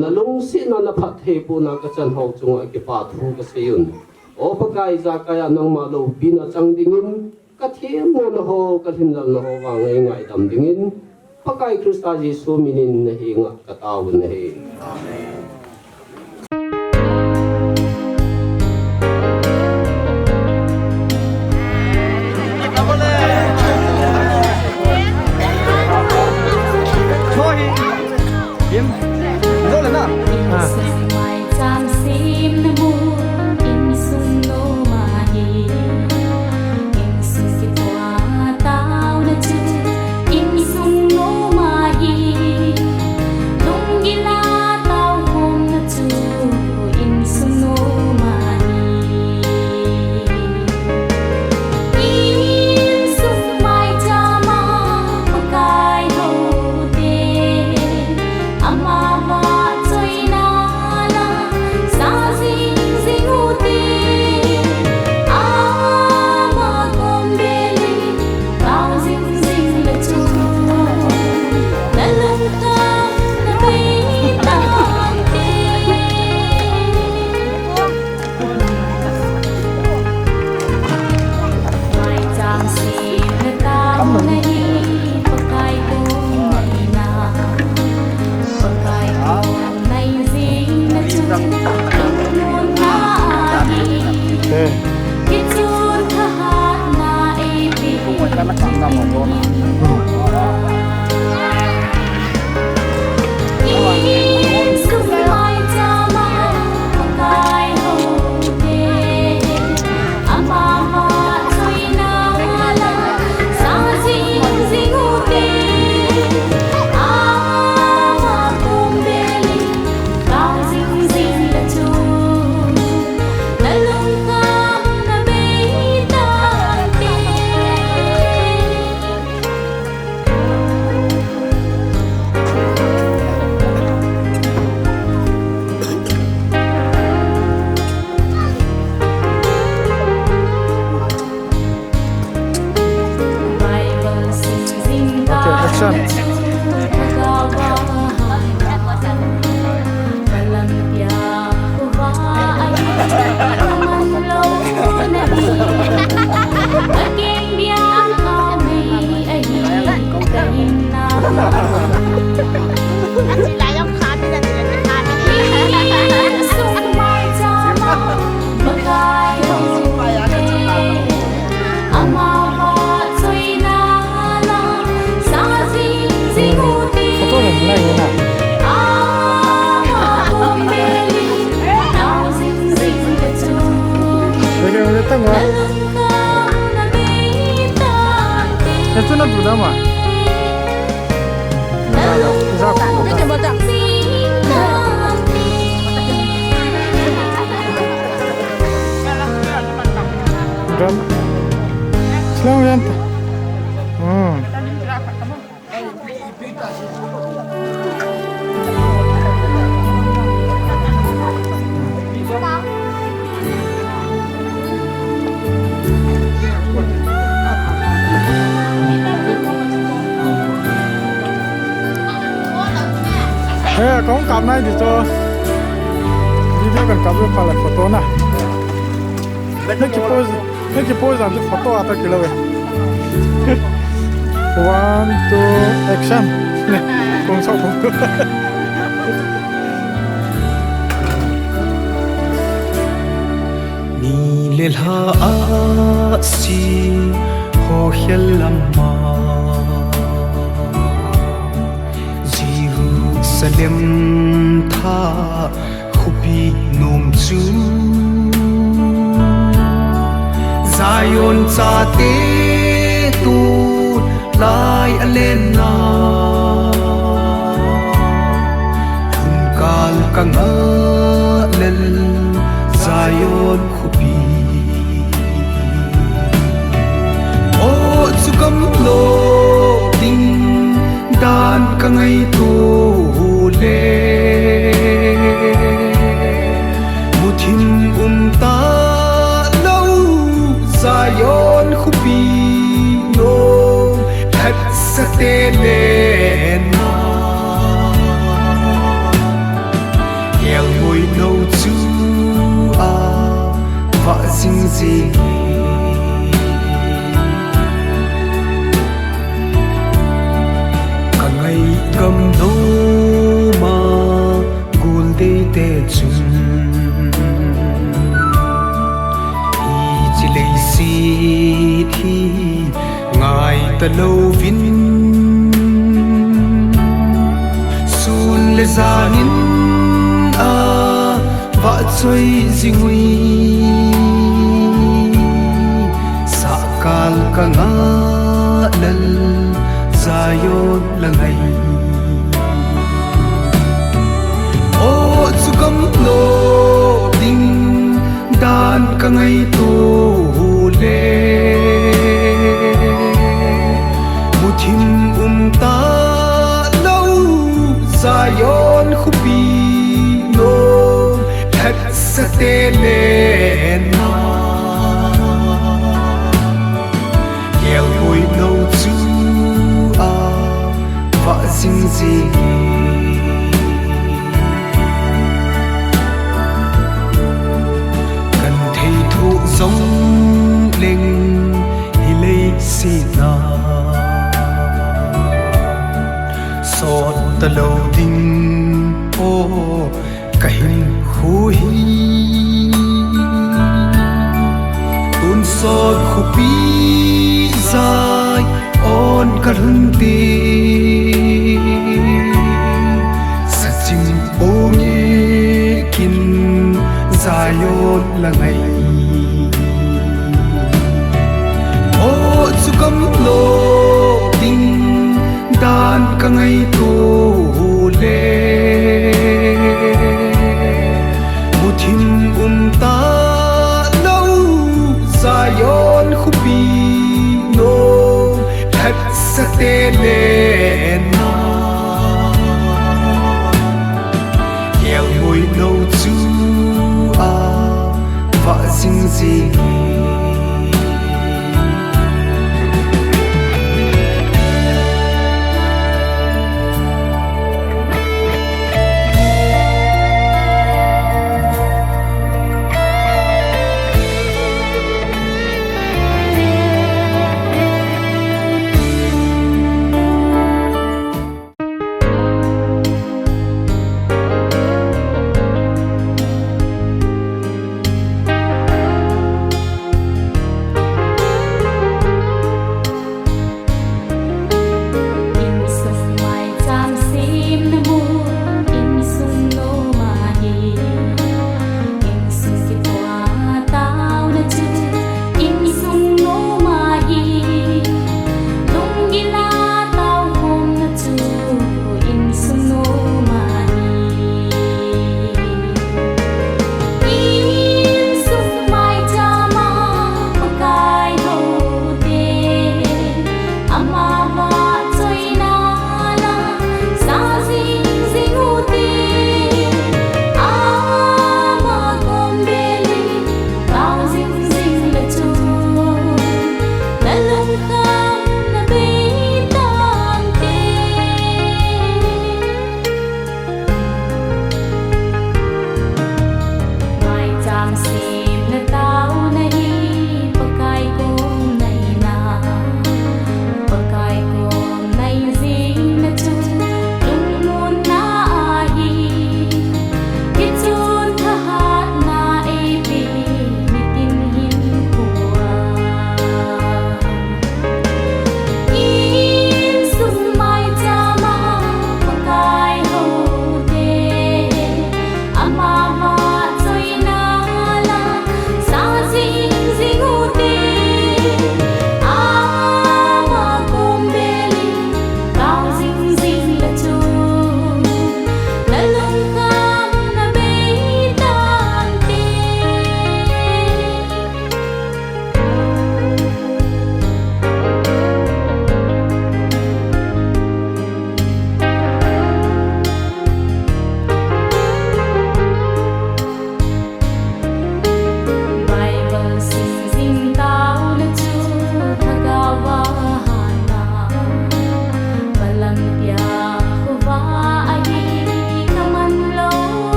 นลุงสินันพัดเทปูนักจันหอกจงไอเก็บปาทูกเสียนโอปกายจากายนังมาโลบินาจังดิ่งินกัทเทียมนโฮกัทินลันโฮวางไงดำดิ่งินปกายคริสตาจิสุมินินนะเฮงกะตาวนะเฮ tu na du na ma Selamat renta. Có cặp này thì cho video cần cặp với phải là photo na. Nó chỉ pose làm cho photo ata kilo vậy. 1, 2, action. Này, cùng sau cùng. Ni le la si ho helama Jerusalem tha khupi nom chu Zion cha te tu lai alena hun kal kanga lel Zion khupi o chukam lo ding dan kangai tu le mutin ta lo Zion khupi no hat sa te le na el ngồi nâu chu a vợ xinh xinh cả ngày cầm đâu mà gùn tê tê chung y chỉ lấy xì thì ngài ta lâu vin sun le ra nín vợ chơi gì nguy sa kal ka nga lal Zion là ngày o chu kam lo ding dan ka ngày tu le mutin ta lo Zion khupi no hat sa te le na el ngồi nâu chu a vợ xinh xinh cần thấy thu giống lên hi lấy xì na sọt ta lâu đinh ô cảnh khui tuôn sọt khupi dài on karun ti sachim onge kin Zion là ngày o chukam lo ding dan ka ngày tu le mutin ta lo Zion khupi no hat sa te le